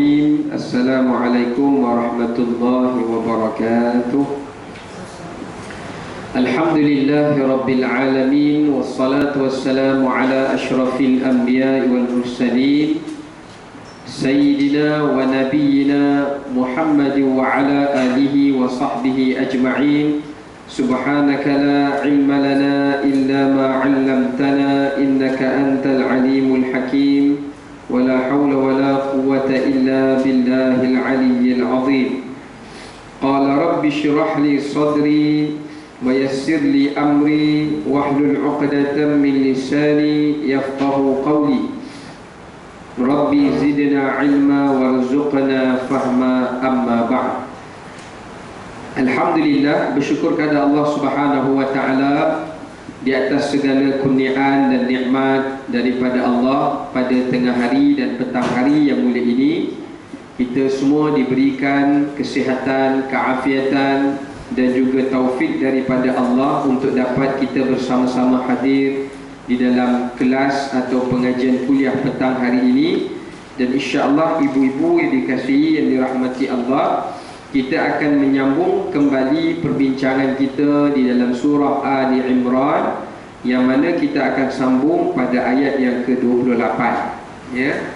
الرحيم. السلام عليكم ورحمة الله وبركاته. الحمد لله رب العالمين، والصلاة والسلام على أشرف الأنبياء والمرسلين سيدنا ونبينا محمد وعلى آله وصحبه أجمعين. سبحانك لا علم لنا إلا ما علمتنا إنك أنت العليم الحكيم، ولا حول ولا قوة إلا بالله العلي العظيم. قال رب اشرح لي صدري ويسر لي أمري واحلل عقدة من لساني يفقه قولي. ربي زدنا علما وارزقنا فهما. أما بعد. Alhamdulillah, bersyukur kepada Allah Subhanahu wa taala di atas segala kurniaan dan nikmat daripada Allah pada tengah hari dan petang hari yang mulia ini. Kita semua diberikan kesihatan, keafiatan dan juga taufik daripada Allah untuk dapat kita bersama-sama hadir di dalam kelas atau pengajian kuliah petang hari ini. Dan insya-Allah ibu-ibu yang dikasihi, yang dirahmati Allah, kita akan menyambung kembali perbincangan kita di dalam surah Ali Imran, yang mana kita akan sambung pada ayat yang ke-28, ya.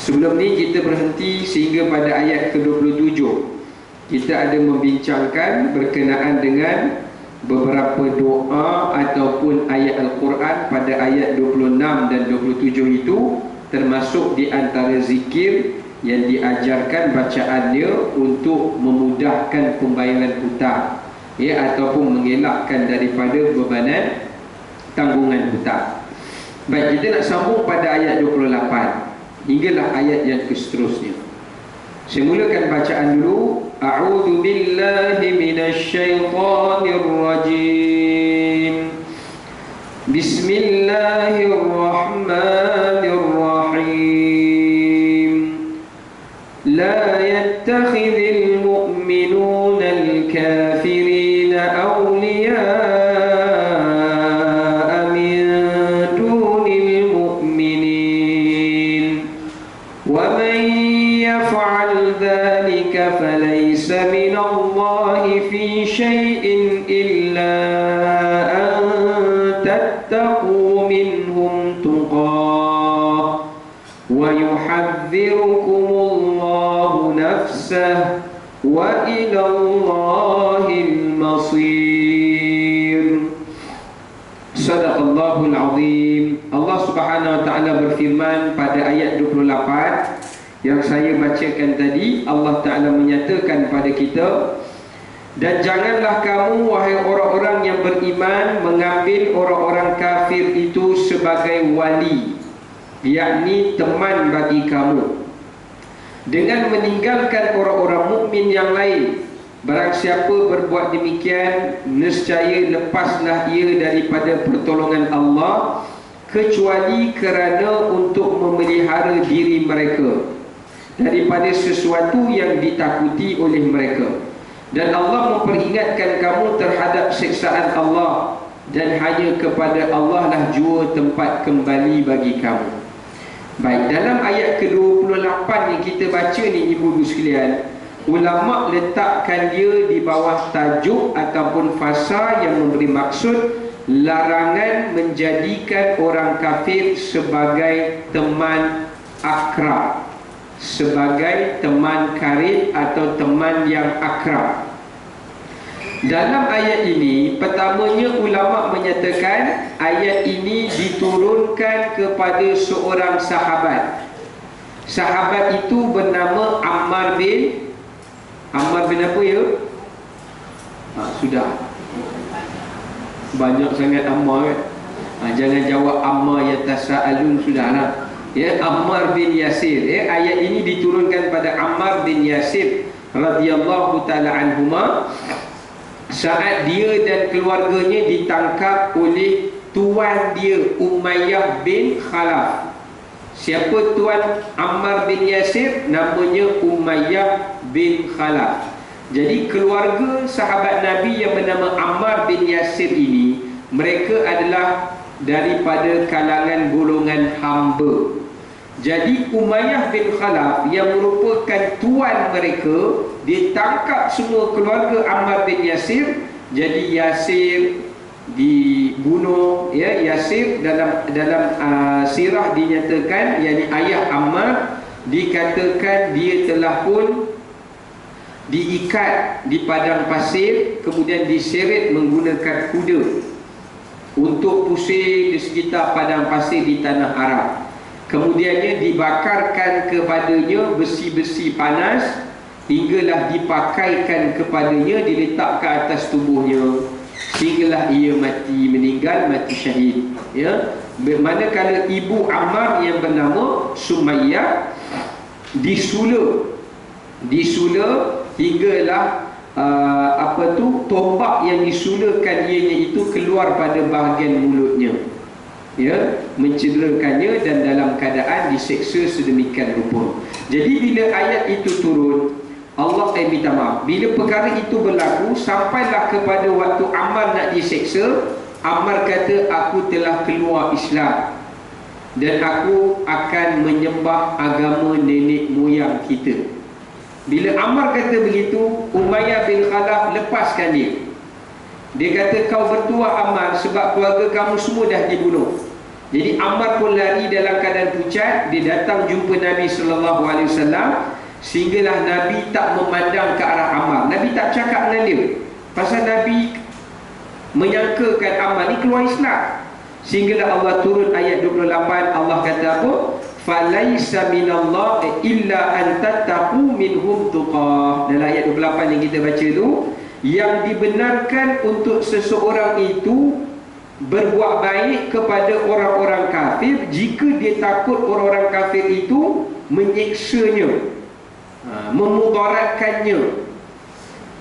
Sebelum ni kita berhenti sehingga pada ayat ke-27. Kita ada membincangkan berkenaan dengan beberapa doa ataupun ayat Al-Quran pada ayat 26 dan 27 itu, termasuk di antara zikir yang diajarkan bacaannya untuk memudahkan pembayaran hutang, ya, ataupun mengelakkan daripada bebanan tanggungan hutang. Baik, kita nak sambung pada ayat 28 hinggalah ayat yang seterusnya. Saya mulakan bacaan dulu. A'udzu billahi minasy syaithanir rajim. Bismillahirrahmanirrahim. لا يتخذ المؤمنون الكافرين أولياء من دون المؤمنين ومن يفعل ذلك فليس من الله في شيء إلا أن تتقوا منهم تقاه ويحذركم nafsah wa ila Allahil masir. Sadaqallahul azim. Allah Subhanahu wa taala berfirman pada ayat 28 yang saya bacakan tadi. Allah Taala menyatakan pada kita, dan janganlah kamu wahai orang-orang yang beriman mengambil orang-orang kafir itu sebagai wali, yakni teman bagi kamu, dengan meninggalkan orang-orang mukmin yang lain. Barang siapa berbuat demikian, nescaya lepaslah ia daripada pertolongan Allah, kecuali kerana untuk memelihara diri mereka daripada sesuatu yang ditakuti oleh mereka. Dan Allah memperingatkan kamu terhadap siksaan Allah, dan hanya kepada Allah lah jua tempat kembali bagi kamu. Baik, dalam ayat ke-28 yang kita baca ni, ibu-ibu sekalian, ulama letakkan dia di bawah tajuk ataupun fasa yang memberi maksud larangan menjadikan orang kafir sebagai teman akrab, sebagai teman karib atau teman yang akrab. Dalam ayat ini, pertamanya ulama menyatakan ayat ini diturunkan kepada seorang sahabat. Sahabat itu bernama Ammar bin apa ya? Sudah banyak sangat Ammar, jangan jawab Ammar yatasaalun, sudahlah, ya. Ammar bin Yasir, ya. Ayat ini diturunkan pada Ammar bin Yasir radhiyallahu taala anhuma saat dia dan keluarganya ditangkap oleh tuan dia, Umayyah bin Khalaf. Siapa tuan Ammar bin Yasir? Namanya Umayyah bin Khalaf. Jadi keluarga sahabat Nabi yang bernama Ammar bin Yasir ini, mereka adalah daripada kalangan golongan hamba. Jadi Umayyah bin Khalaf yang merupakan tuan mereka, dia tangkap semua keluarga Ammar bin Yasir. Jadi Yasir dibunuh, ya. Yasir dalam sirah dinyatakan, yakni ayah Ammar, dikatakan dia telah pun diikat di padang pasir, kemudian diseret menggunakan kuda untuk pusing di sekitar padang pasir di tanah Arab. Kemudiannya dibakarkan kepadanya besi-besi panas hinggalah dipakaikan kepadanya, diletak ke atas tubuhnya sehinggalah ia mati, meninggal, mati syahid, ya. Manakala ibu Ammar yang bernama Sumayyah disula hinggalah tombak yang disulakan ianya itu keluar pada bahagian mulutnya, ya, mencederakannya dan dalam keadaan diseksa sedemikian rupa. Jadi bila ayat itu turun, Allah minta maaf. Bila perkara itu berlaku, sampailah kepada waktu Ammar nak diseksa, Ammar kata, aku telah keluar Islam dan aku akan menyembah agama nenek moyang kita. Bila Ammar kata begitu, Umayyah bin Khalaf lepaskan dia. Dia kata, kau bertuah Ammar, sebab keluarga kamu semua dah dibunuh. Jadi Ammar pun lari dalam keadaan pucat. Dia datang jumpa Nabi SAW, sehinggalah Nabi tak memandang ke arah Ammar. Nabi tak cakap dengan dia, pasal Nabi menyangkakan Ammar ni keluar Islam. Sehinggalah Allah turun ayat 28. Allah kata apa? Falaisa minallah illa an tattaqu minhum tuqah. Dalam ayat 28 yang kita baca tu, yang dibenarkan untuk seseorang itu berbuat baik kepada orang-orang kafir jika dia takut orang-orang kafir itu menyiksanya, memudaratkannya.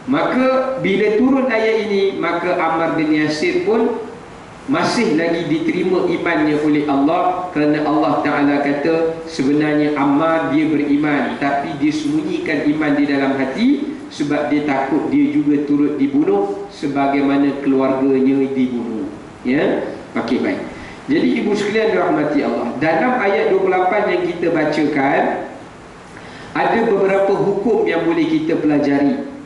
Maka bila turun ayat ini, maka Ammar bin Yasir pun masih lagi diterima imannya oleh Allah, kerana Allah Ta'ala kata sebenarnya Ammar dia beriman, tapi dia sembunyikan iman di dalam hati sebab dia takut dia juga turut dibunuh sebagaimana keluarganya dibunuh, ya. Okey, baik. Jadi ibu sekalian dirahmati Allah, dalam ayat 28 yang kita bacakan ada beberapa hukum yang boleh kita pelajari.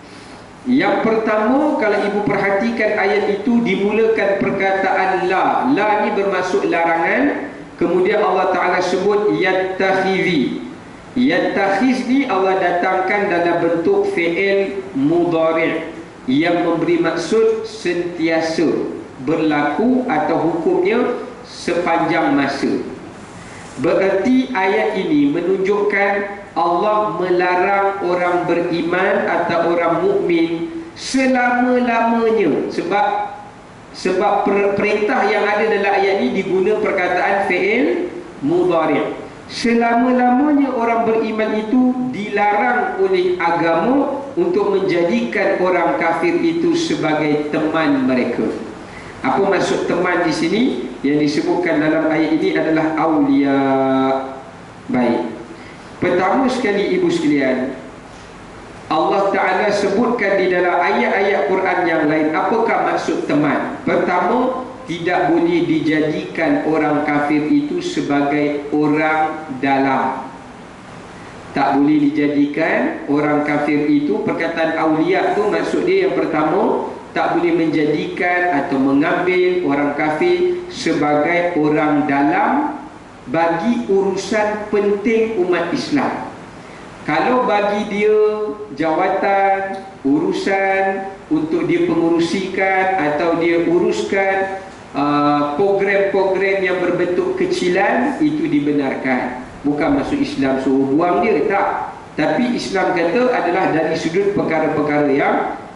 Yang pertama, kalau ibu perhatikan ayat itu dimulakan perkataan la. La ni bermaksud larangan. Kemudian Allah Ta'ala sebut yattakhizi. Yattakhiz ni Allah datangkan dalam bentuk fi'il mudhari' yang memberi maksud sentiasa berlaku atau hukumnya sepanjang masa. Bererti ayat ini menunjukkan Allah melarang orang beriman atau orang mukmin selama-lamanya. Sebab perintah yang ada dalam ayat ini diguna perkataan fi'il mudhari'. Selama-lamanya orang beriman itu dilarang oleh agama untuk menjadikan orang kafir itu sebagai teman mereka. Apa maksud teman di sini? Yang disebutkan dalam ayat ini adalah aulia. Baik. Pertama sekali ibu sekalian, Allah Ta'ala sebutkan di dalam ayat-ayat Quran yang lain apakah maksud teman. Pertama, tidak boleh dijadikan orang kafir itu sebagai orang dalam. Tak boleh dijadikan orang kafir itu, perkataan aulia tu maksud dia yang pertama, tak boleh menjadikan atau mengambil orang kafir sebagai orang dalam bagi urusan penting umat Islam. Kalau bagi dia jawatan, urusan untuk dia pengurusikan atau dia uruskan program-program yang berbentuk kecilan, itu dibenarkan. Bukan masuk Islam suruh buang dia, tak. Tapi Islam kata adalah dari sudut perkara-perkara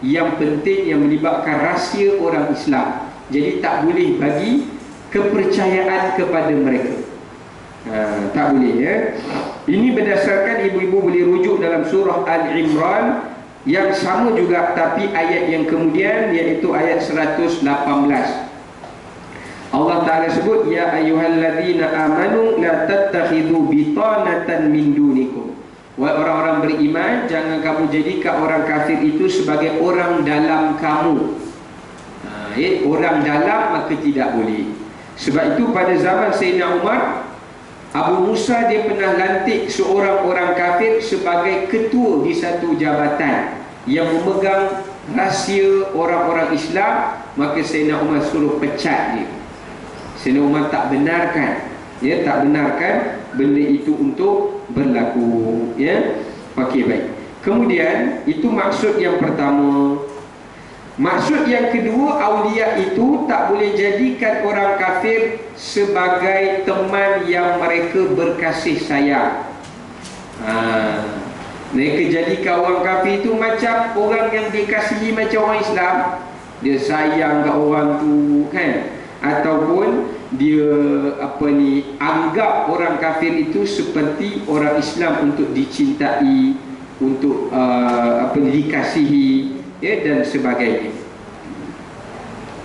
yang penting, yang melibatkan rahsia orang Islam. Jadi tak boleh bagi kepercayaan kepada mereka. Tak boleh, ya. Ini berdasarkan, ibu-ibu boleh rujuk dalam surah Al-Imran yang sama juga, tapi ayat yang kemudian, iaitu ayat 118. Allah Ta'ala sebut, ya ayyuhalladzina amanu la tattakhidhu bitanatan min dunikum. Wahai orang-orang beriman, jangan kamu jadikan orang kafir itu sebagai orang dalam kamu. Orang dalam maka tidak boleh. Sebab itu pada zaman Sayyidina Umar, Abu Musa dia pernah lantik seorang orang kafir sebagai ketua di satu jabatan yang memegang rahsia orang-orang Islam. Maka Sayyidina Umar suruh pecat dia. Sayyidina Umar tak benarkan, ya, tak benarkan benda itu untuk berlaku, ya. Okey, baik. Kemudian itu maksud yang pertama. Maksud yang kedua, aulia itu tak boleh jadikan orang kafir sebagai teman yang mereka berkasih sayang. Mereka jadikan orang kafir itu macam orang yang dikasihi macam orang Islam. Dia sayang kat orang tu, kan? Ataupun dia anggap orang kafir itu seperti orang Islam untuk dicintai, untuk dikasihi, ya, dan sebagainya.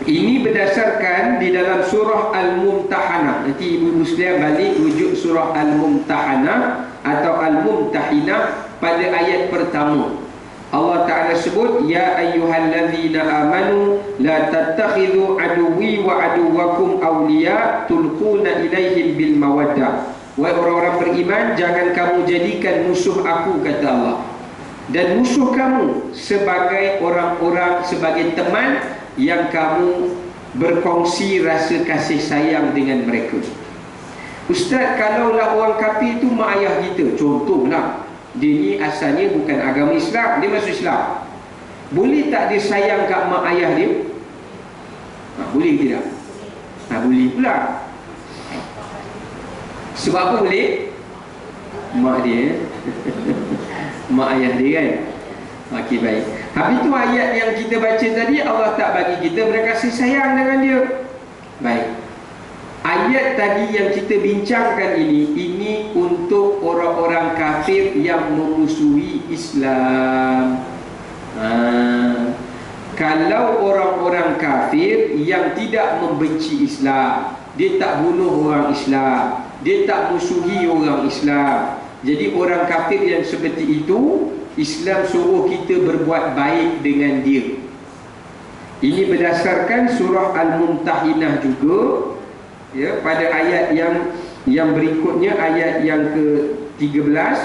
Ini berdasarkan di dalam surah Al-Mumtahanah. Nanti ibu-ibu sekalian balik rujuk surah Al-Mumtahanah atau Al-Mumtahinah pada ayat pertama. Allah Ta'ala sebut, ya ayyuhallazina amanu la tattakhidhu aduwwi wa aduwwakum awliya tulquna ilaihim bil mawaddah. Wahai orang-orang beriman, jangan kamu jadikan musuh aku, kata Allah, dan musuh kamu sebagai orang-orang, sebagai teman yang kamu berkongsi rasa kasih sayang dengan mereka. Ustaz, kalaulah orang kafir itu mak ayah kita, contohlah, dia ni asalnya bukan agama Islam, dia masuk Islam, boleh tak dia sayang kat mak ayah dia? Boleh tidak? Boleh pula. Sebab apa boleh? Mak dia mak ayah dia, kan? Okey, baik. Habis tu ayat yang kita baca tadi, Allah tak bagi kita berkasih sayang dengan dia. Baik. Ayat tadi yang kita bincangkan ini untuk orang-orang kafir yang memusuhi Islam. Kalau orang-orang kafir yang tidak membenci Islam, dia tak bunuh orang Islam, dia tak musuhi orang Islam, jadi orang kafir yang seperti itu, Islam suruh kita berbuat baik dengan dia. Ini berdasarkan surah Al-Mumtahinah juga, ya, pada ayat yang berikutnya, ayat yang ke-13,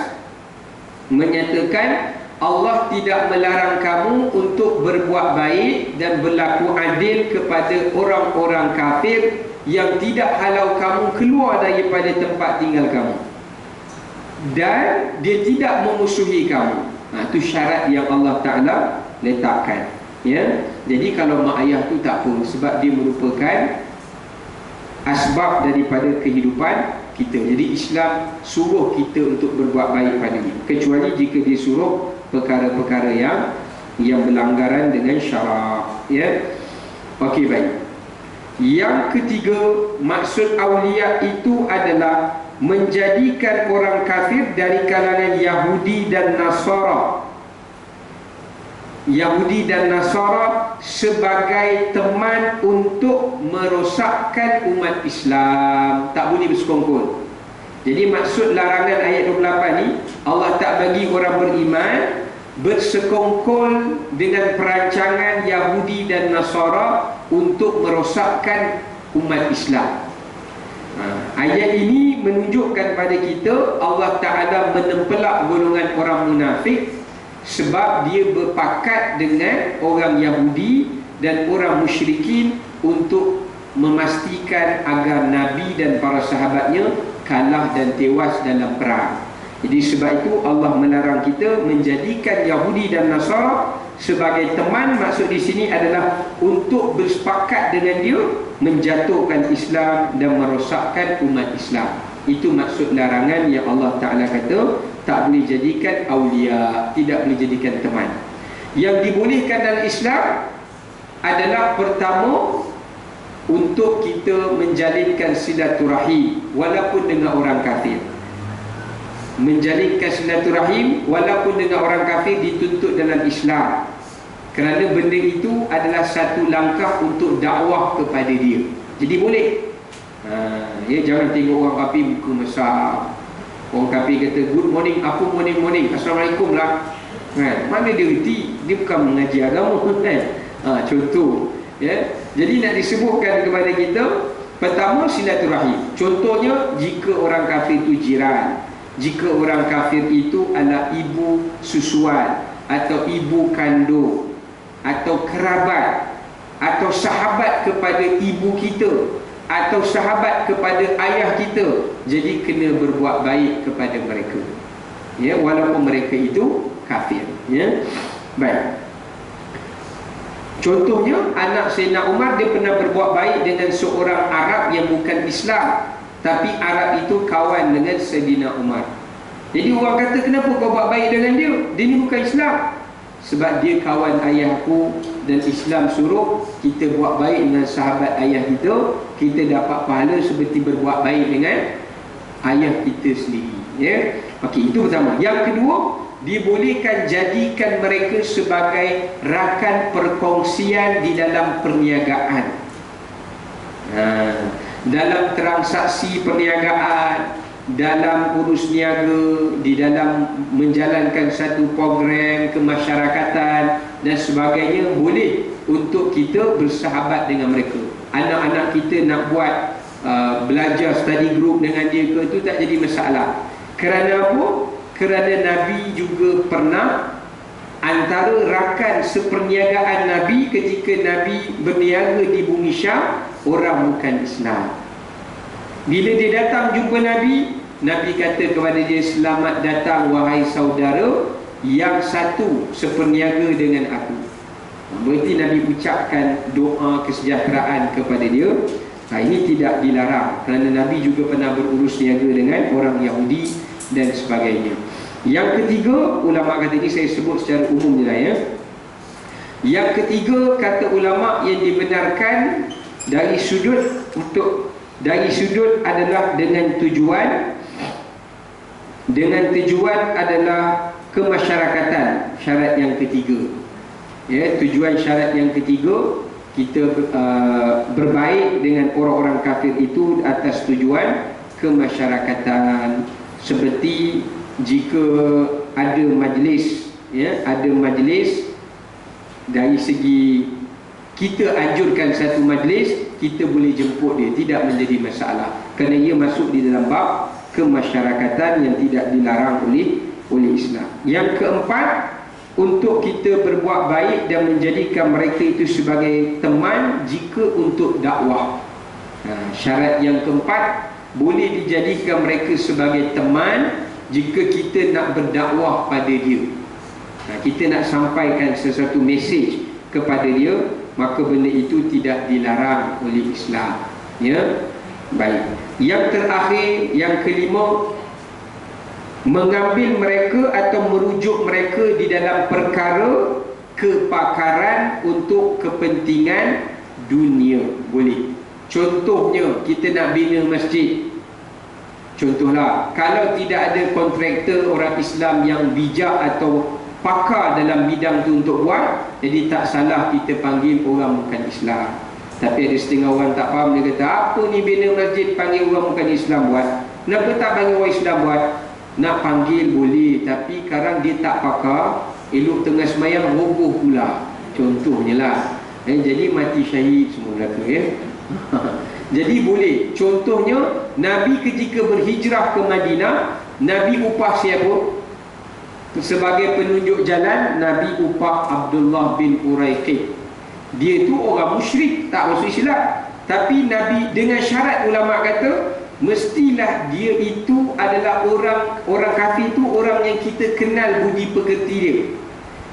menyatakan Allah tidak melarang kamu untuk berbuat baik dan berlaku adil kepada orang-orang kafir yang tidak halau kamu keluar daripada tempat tinggal kamu, dan dia tidak memusuhi kamu. Itu syarat yang Allah Ta'ala letakkan, ya. Jadi kalau mak ayah tu tak apa, sebab dia merupakan asbab daripada kehidupan kita. Jadi Islam suruh kita untuk berbuat baik pada dia, kecuali jika dia suruh perkara-perkara yang berlanggaran dengan syarak, ya. Okey, baik. Yang ketiga, maksud aulia itu adalah menjadikan orang kafir dari kalangan Yahudi dan Nasara, Yahudi dan Nasara sebagai teman untuk merosakkan umat Islam. Tak boleh bersekongkol. Jadi maksud larangan ayat 28 ni, Allah tak bagi orang beriman bersekongkol dengan perancangan Yahudi dan Nasara untuk merosakkan umat Islam. Ayat ini menunjukkan pada kita Allah Ta'ala menempelak golongan orang munafik, sebab dia berpakat dengan orang Yahudi dan orang musyrikin untuk memastikan agar Nabi dan para sahabatnya kalah dan tewas dalam perang. Jadi sebab itu Allah melarang kita menjadikan Yahudi dan Nasara sebagai teman. Maksud di sini adalah untuk bersepakat dengan dia menjatuhkan Islam dan merosakkan umat Islam. Itu maksud larangan yang Allah Ta'ala kata tak boleh jadikan awliya, tidak boleh jadikan teman. Yang dibolehkan dalam Islam adalah pertama, untuk kita menjalinkan silaturahim walaupun dengan orang kafir. Menjalinkan silaturahim walaupun dengan orang kafir dituntut dalam Islam, kerana benda itu adalah satu langkah untuk dakwah kepada dia. Jadi boleh. Ya, jangan tengok orang kafir muka besar. Orang kafir kata good morning, apa morning, assalamualaikum lah, kan? Mana dia reti? Dia bukan mengaji agama, kan? Contoh, ya. Jadi nak disebutkan kepada kita Pertama, silaturahim. Contohnya, jika orang kafir itu jiran, jika orang kafir itu adalah ibu susuan atau ibu kandung atau kerabat atau sahabat kepada ibu kita atau sahabat kepada ayah kita, jadi kena berbuat baik kepada mereka, ya, walaupun mereka itu kafir, ya. Baik. Contohnya, anak Sayyidina Umar, dia pernah berbuat baik dengan seorang Arab yang bukan Islam, tapi Arab itu kawan dengan Sayyidina Umar. Jadi orang kata, kenapa kau buat baik dengan dia? Dia ni bukan Islam. Sebab dia kawan ayahku, dan Islam suruh kita buat baik dengan sahabat ayah kita, kita dapat pahala seperti berbuat baik dengan ayah kita sendiri, ya. Okey, itu pertama. Yang kedua, dibolehkan jadikan mereka sebagai rakan perkongsian di dalam perniagaan, dalam transaksi perniagaan, dalam urus niaga, di dalam menjalankan satu program kemasyarakatan dan sebagainya. Boleh untuk kita bersahabat dengan mereka. Anak-anak kita nak buat belajar study group dengan dia ke, itu tak jadi masalah. Kerana apa? Kerana Nabi juga pernah, antara rakan seperniagaan Nabi ketika Nabi berniaga di bumi Syam, orang bukan Islam. Bila dia datang jumpa Nabi, Nabi kata kepada dia, selamat datang wahai saudara yang satu seperniaga dengan aku. Berarti Nabi ucapkan doa kesejahteraan kepada dia. Ini tidak dilarang, kerana Nabi juga pernah berurus niaga dengan orang Yahudi dan sebagainya. Yang ketiga, ulama kata, ini saya sebut secara umum je lah, ya. Yang ketiga, kata ulama, yang dibenarkan dari sudut adalah dengan tujuan adalah kemasyarakatan. Syarat yang ketiga, ya, tujuan syarat yang ketiga, kita berbaik dengan orang-orang kafir itu atas tujuan kemasyarakatan. Seperti jika ada majlis, ya, ada majlis, dari segi kita anjurkan satu majlis, kita boleh jemput dia, tidak menjadi masalah, kerana ia masuk di dalam bab kemasyarakatan yang tidak dilarang oleh Islam. Yang keempat, untuk kita berbuat baik dan menjadikan mereka itu sebagai teman jika untuk dakwah. Syarat yang keempat, boleh dijadikan mereka sebagai teman jika kita nak berdakwah pada dia. Kita nak sampaikan sesuatu mesej kepada dia, maka benda itu tidak dilarang oleh Islam, ya. Baik. Yang terakhir, yang kelima, mengambil mereka atau merujuk mereka di dalam perkara kepakaran untuk kepentingan dunia. Boleh. Contohnya, kita nak bina masjid. Contohlah, kalau tidak ada kontraktor orang Islam yang bijak atau pakar dalam bidang tu untuk buat, jadi tak salah kita panggil orang bukan Islam. Tapi ada setengah orang tak faham, dia kata, apa ni bina masjid panggil orang bukan Islam buat? Kenapa tak panggil orang Islam buat? Nak panggil boleh, tapi sekarang dia tak pakar, elok tengah semayang roboh pula. Contohnya lah, jadi mati syahid semua belaka, ya. Jadi boleh. Contohnya, Nabi ketika berhijrah ke Madinah, Nabi upah siapa? Sebagai penunjuk jalan, Nabi upah Abdullah bin Uraiqid. Dia tu orang musyrik, tak masuk Islam, tapi Nabi dengan syarat, ulama kata, mestilah dia itu adalah orang kafir itu orang yang kita kenal budi pekerti dia.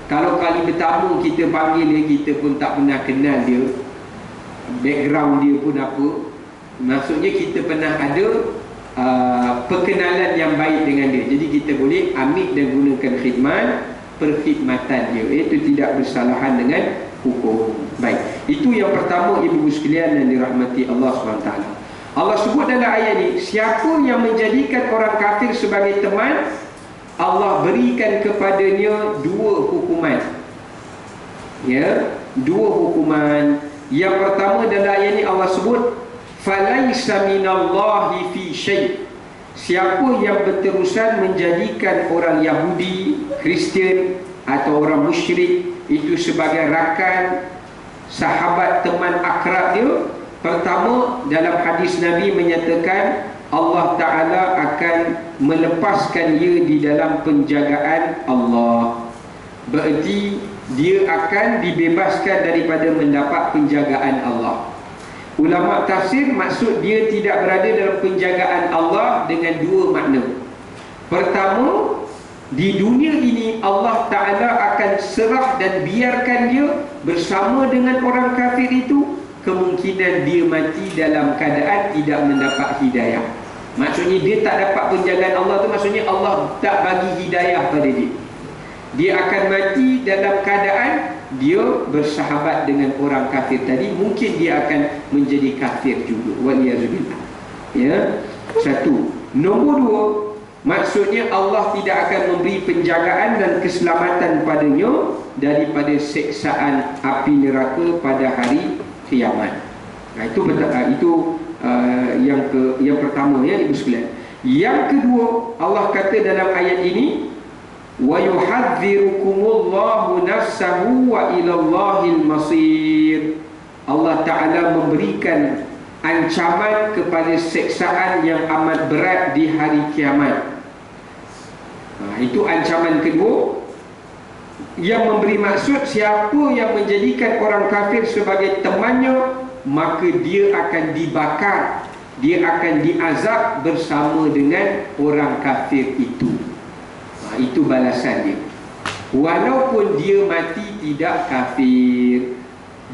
Kalau kali pertama kita panggil dia, kita pun tak pernah kenal dia, background dia pun apa, maksudnya kita pernah ada perkenalan yang baik dengan dia, jadi kita boleh ambil dan gunakan khidmat, perkhidmatan dia, itu tidak bersalahan dengan hukum. Baik, itu yang pertama, ibu sekalian yang dirahmati Allah SWT. Allah sebut dalam ayat ini, siapa yang menjadikan orang kafir sebagai teman, Allah berikan kepadanya dua hukuman, ya, dua hukuman. Yang pertama dalam ayat ini Allah sebut, falaisa minallahi fi syai'. Siapa yang berterusan menjadikan orang Yahudi, Kristian atau orang musyrik itu sebagai rakan, sahabat, teman akrab dia, Pertama, dalam hadis Nabi menyatakan Allah Ta'ala akan melepaskan ia di dalam penjagaan Allah. Berarti dia akan dibebaskan daripada mendapat penjagaan Allah. Ulama tafsir maksud dia tidak berada dalam penjagaan Allah dengan dua makna. Pertama, di dunia ini Allah Ta'ala akan serah dan biarkan dia bersama dengan orang kafir itu. Kemungkinan dia mati dalam keadaan tidak mendapat hidayah. Maksudnya dia tak dapat penjagaan Allah tu, maksudnya Allah tak bagi hidayah pada dia. Dia akan mati dalam keadaan dia bersahabat dengan orang kafir tadi. Mungkin dia akan menjadi kafir juga. Waliyazubillah. Ya, satu. Nombor dua, maksudnya Allah tidak akan memberi penjagaan dan keselamatan padanya daripada seksaan api neraka pada hari kiamat. Nah, itu betul. Yang pertama, ya ibu sekalian. Yang kedua, Allah kata dalam ayat ini, wa yuhadzirukumullahu nafsahu wa ilallahil masir. Allah Ta'ala memberikan ancaman kepada seksaan yang amat berat di hari kiamat. Itu ancaman kedua. Yang memberi maksud, siapa yang menjadikan orang kafir sebagai temannya, maka dia akan dibakar, dia akan diazab bersama dengan orang kafir itu. Itu balasan dia. Walaupun dia mati tidak kafir,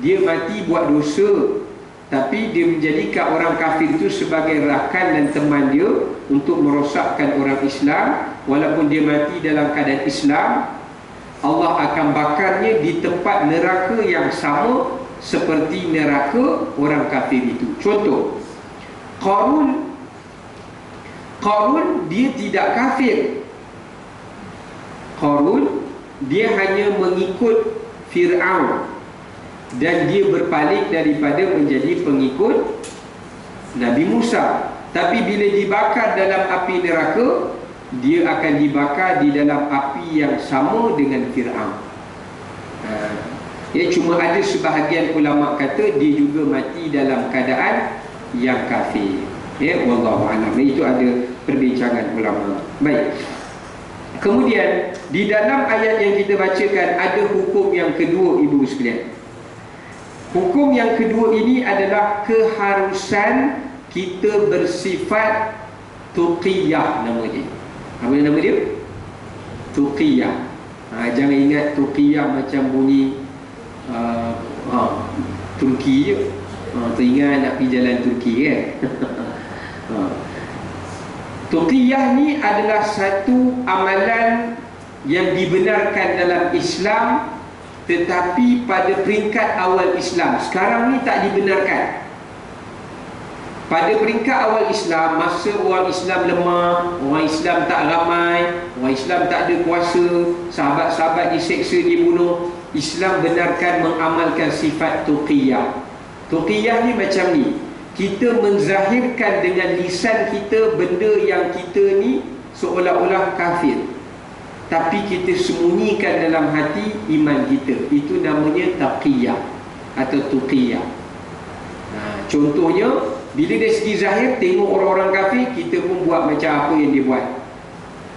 dia mati buat dosa, tapi dia menjadikan orang kafir itu sebagai rakan dan teman dia untuk merosakkan orang Islam. Walaupun dia mati dalam keadaan Islam, Allah akan bakarnya di tempat neraka yang sama seperti neraka orang kafir itu. Contoh, Qarun dia tidak kafir. Qarun dia hanya mengikut Fir'aun dan dia berpaling daripada menjadi pengikut Nabi Musa. Tapi bila dibakar dalam api neraka, dia akan dibakar di dalam api yang sama dengan Fir'aun. Ya, cuma ada sebahagian ulama kata dia juga mati dalam keadaan yang kafir. Ya, wallahu a'lam. Itu ada perbincangan ulama. Baik. Kemudian di dalam ayat yang kita bacakan ada hukum yang kedua, ibu sekalian. Hukum yang kedua ini adalah keharusan kita bersifat tuqiyah, nama dia. Apa nama dia? Tuqiyah. Jangan ingat tuqiyah macam bunyi Turki je. Teringat nak pergi jalan Turki kan? Tuqiyah ni adalah satu amalan yang dibenarkan dalam Islam, tetapi pada peringkat awal Islam. Sekarang ni tak dibenarkan. Pada peringkat awal Islam, masa orang Islam lemah, orang Islam tak ramai, orang Islam tak ada kuasa, sahabat-sahabat diseksa, dibunuh, Islam benarkan mengamalkan sifat tuqiyah. Tuqiyah ni macam ni, kita menzahirkan dengan lisan kita benda yang kita ni seolah-olah kafir, tapi kita sembunyikan dalam hati iman kita. Itu namanya taqiyah atau tuqiyah. Contohnya, bila dari segi zahir tengok orang-orang kafir, kita pun buat macam apa yang dia buat.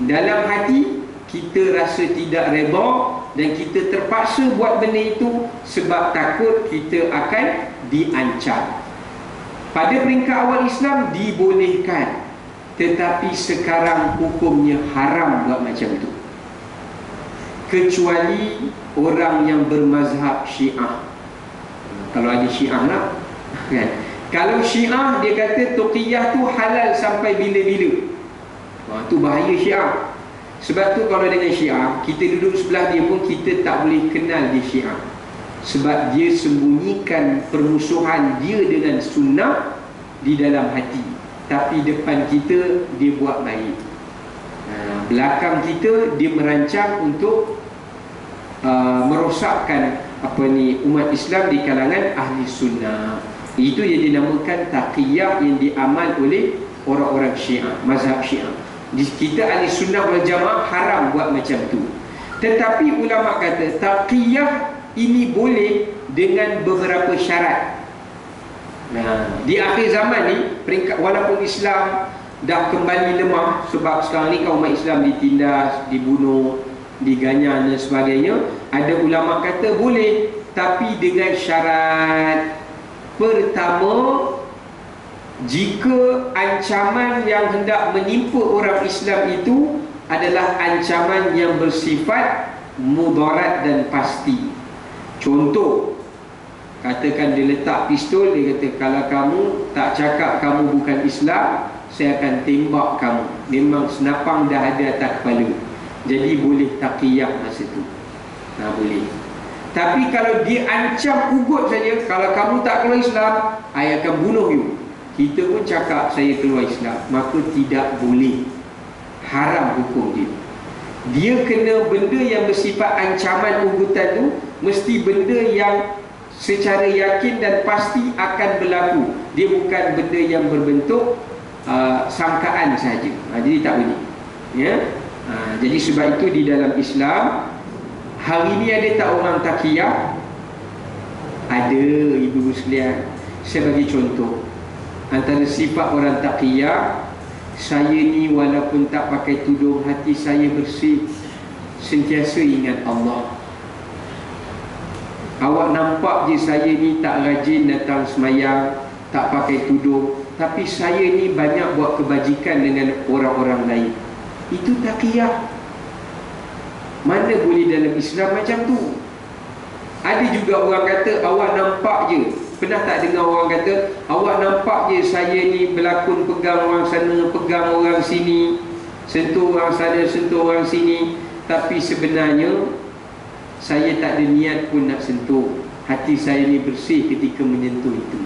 Dalam hati kita rasa tidak redha dan kita terpaksa buat benda itu sebab takut kita akan diancam. Pada peringkat awal Islam dibolehkan, tetapi sekarang hukumnya haram buat macam itu, kecuali orang yang bermazhab Syiah. Kalau ada Syiah lah kan? Kalau Syiah dia kata tuqiyah tu halal sampai bila-bila, tu bahaya Syiah. Sebab tu kalau dengan Syiah, kita duduk sebelah dia pun kita tak boleh kenal dia Syiah, sebab dia sembunyikan permusuhan dia dengan sunnah di dalam hati, tapi depan kita dia buat baik. Belakang kita dia merancang untuk merosakkan umat Islam di kalangan ahli sunnah. Itu yang dinamakan taqiyah yang diamal oleh orang-orang Syiah, mazhab Syiah. Kita ahli sunnah wal jamaah haram buat macam tu. Tetapi ulama kata taqiyah ini boleh dengan beberapa syarat. Nah, di akhir zaman ni peringkat, walaupun Islam dah kembali lemah, sebab sekarang ni kaum umat Islam ditindas, dibunuh, diganyan dan sebagainya, ada ulama kata boleh, tapi dengan syarat. Pertama, jika ancaman yang hendak menimpa orang Islam itu adalah ancaman yang bersifat mudarat dan pasti. Contoh, katakan dia letak pistol, dia kata kalau kamu tak cakap kamu bukan Islam, saya akan tembak kamu. Memang senapang dah ada atas kepala, jadi boleh taqiyah masa tu. Boleh. Tapi kalau dia ancam ugut saja, kalau kamu tak keluar Islam, saya akan bunuh you. Kita pun cakap saya keluar Islam, maka tidak boleh. Haram hukum dia. Dia kena benda yang bersifat ancaman ugutan tu, mesti benda yang secara yakin dan pasti akan berlaku. Dia bukan benda yang berbentuk sangkaan saja. Jadi tak boleh. Ya. Jadi sebab itu di dalam Islam hari ini ada tak orang taqiyah? Ada, ibu-ibu sekalian. Saya bagi contoh. Antara sifat orang taqiyah, saya ni walaupun tak pakai tudung, hati saya bersih, sentiasa ingat Allah. Awak nampak je saya ni tak rajin datang semayang, tak pakai tudung, tapi saya ni banyak buat kebajikan dengan orang-orang lain. Itu taqiyah. Mana boleh dalam Islam macam tu? Ada juga orang kata awak nampak je. Pernah tak dengar orang kata awak nampak je saya ni berlakon pegang orang sana, pegang orang sini, sentuh orang sana, sentuh orang sini, tapi sebenarnya saya tak ada niat pun nak sentuh. Hati saya ni bersih ketika menyentuh itu.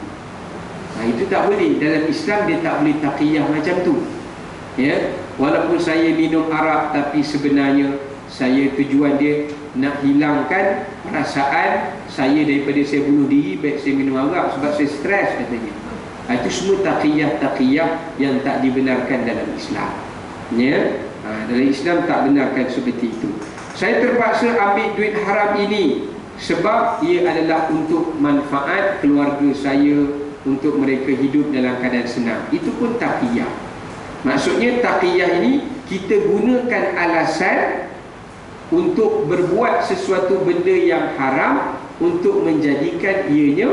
Itu tak boleh. Dalam Islam dia tak boleh taqiyah macam tu. Ya, walaupun saya minum arak, tapi sebenarnya saya tujuan dia nak hilangkan perasaan saya daripada saya bunuh diri, baik saya minum arak sebab saya stres katanya. Itu semua taqiyah yang tak dibenarkan dalam Islam. Ya, dalam Islam tak benarkan seperti itu. Saya terpaksa ambil duit haram ini sebab ia adalah untuk manfaat keluarga saya, untuk mereka hidup dalam keadaan senang. Itu pun taqiyah. Maksudnya taqiyah ini kita gunakan alasan untuk berbuat sesuatu benda yang haram untuk menjadikan ianya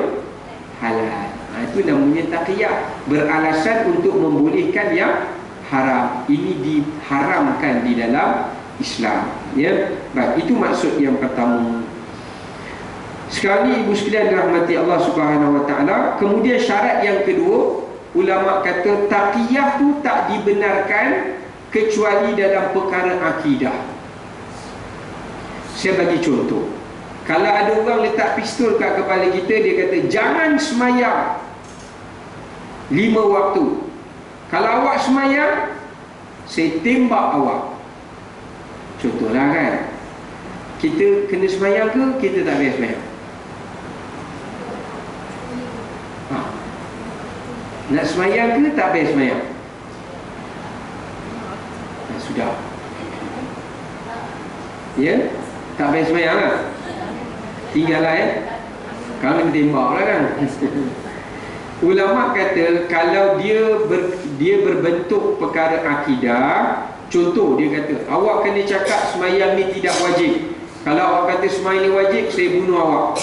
halal. Itu namanya taqiyah. Beralasan untuk membolehkan yang haram. Ini diharamkan di dalam Islam. Ya, baik, itu maksud yang pertama. Sekarang ni ibu sekalian dirahmati Allah Subhanahu Wa Taala. Kemudian syarat yang kedua, ulama kata taqiyah tu tak dibenarkan kecuali dalam perkara akidah. Saya bagi contoh. Kalau ada orang letak pistol kat kepala kita, dia kata jangan semayang 5 waktu. Kalau awak semayang, saya tembak awak. Contohlah kan, kita kena semayang ke kita tak payah semayang? Nak semayang ke tak payah semayang? Sudah. Ya, tak payah semayang lah. Tinggallah kalau kena tembak lah kan. Ulama kata kalau dia berbentuk perkara akidah. Contoh, dia kata awak kena cakap semayang ni tidak wajib. Kalau awak kata semayang ni wajib, saya bunuh awak.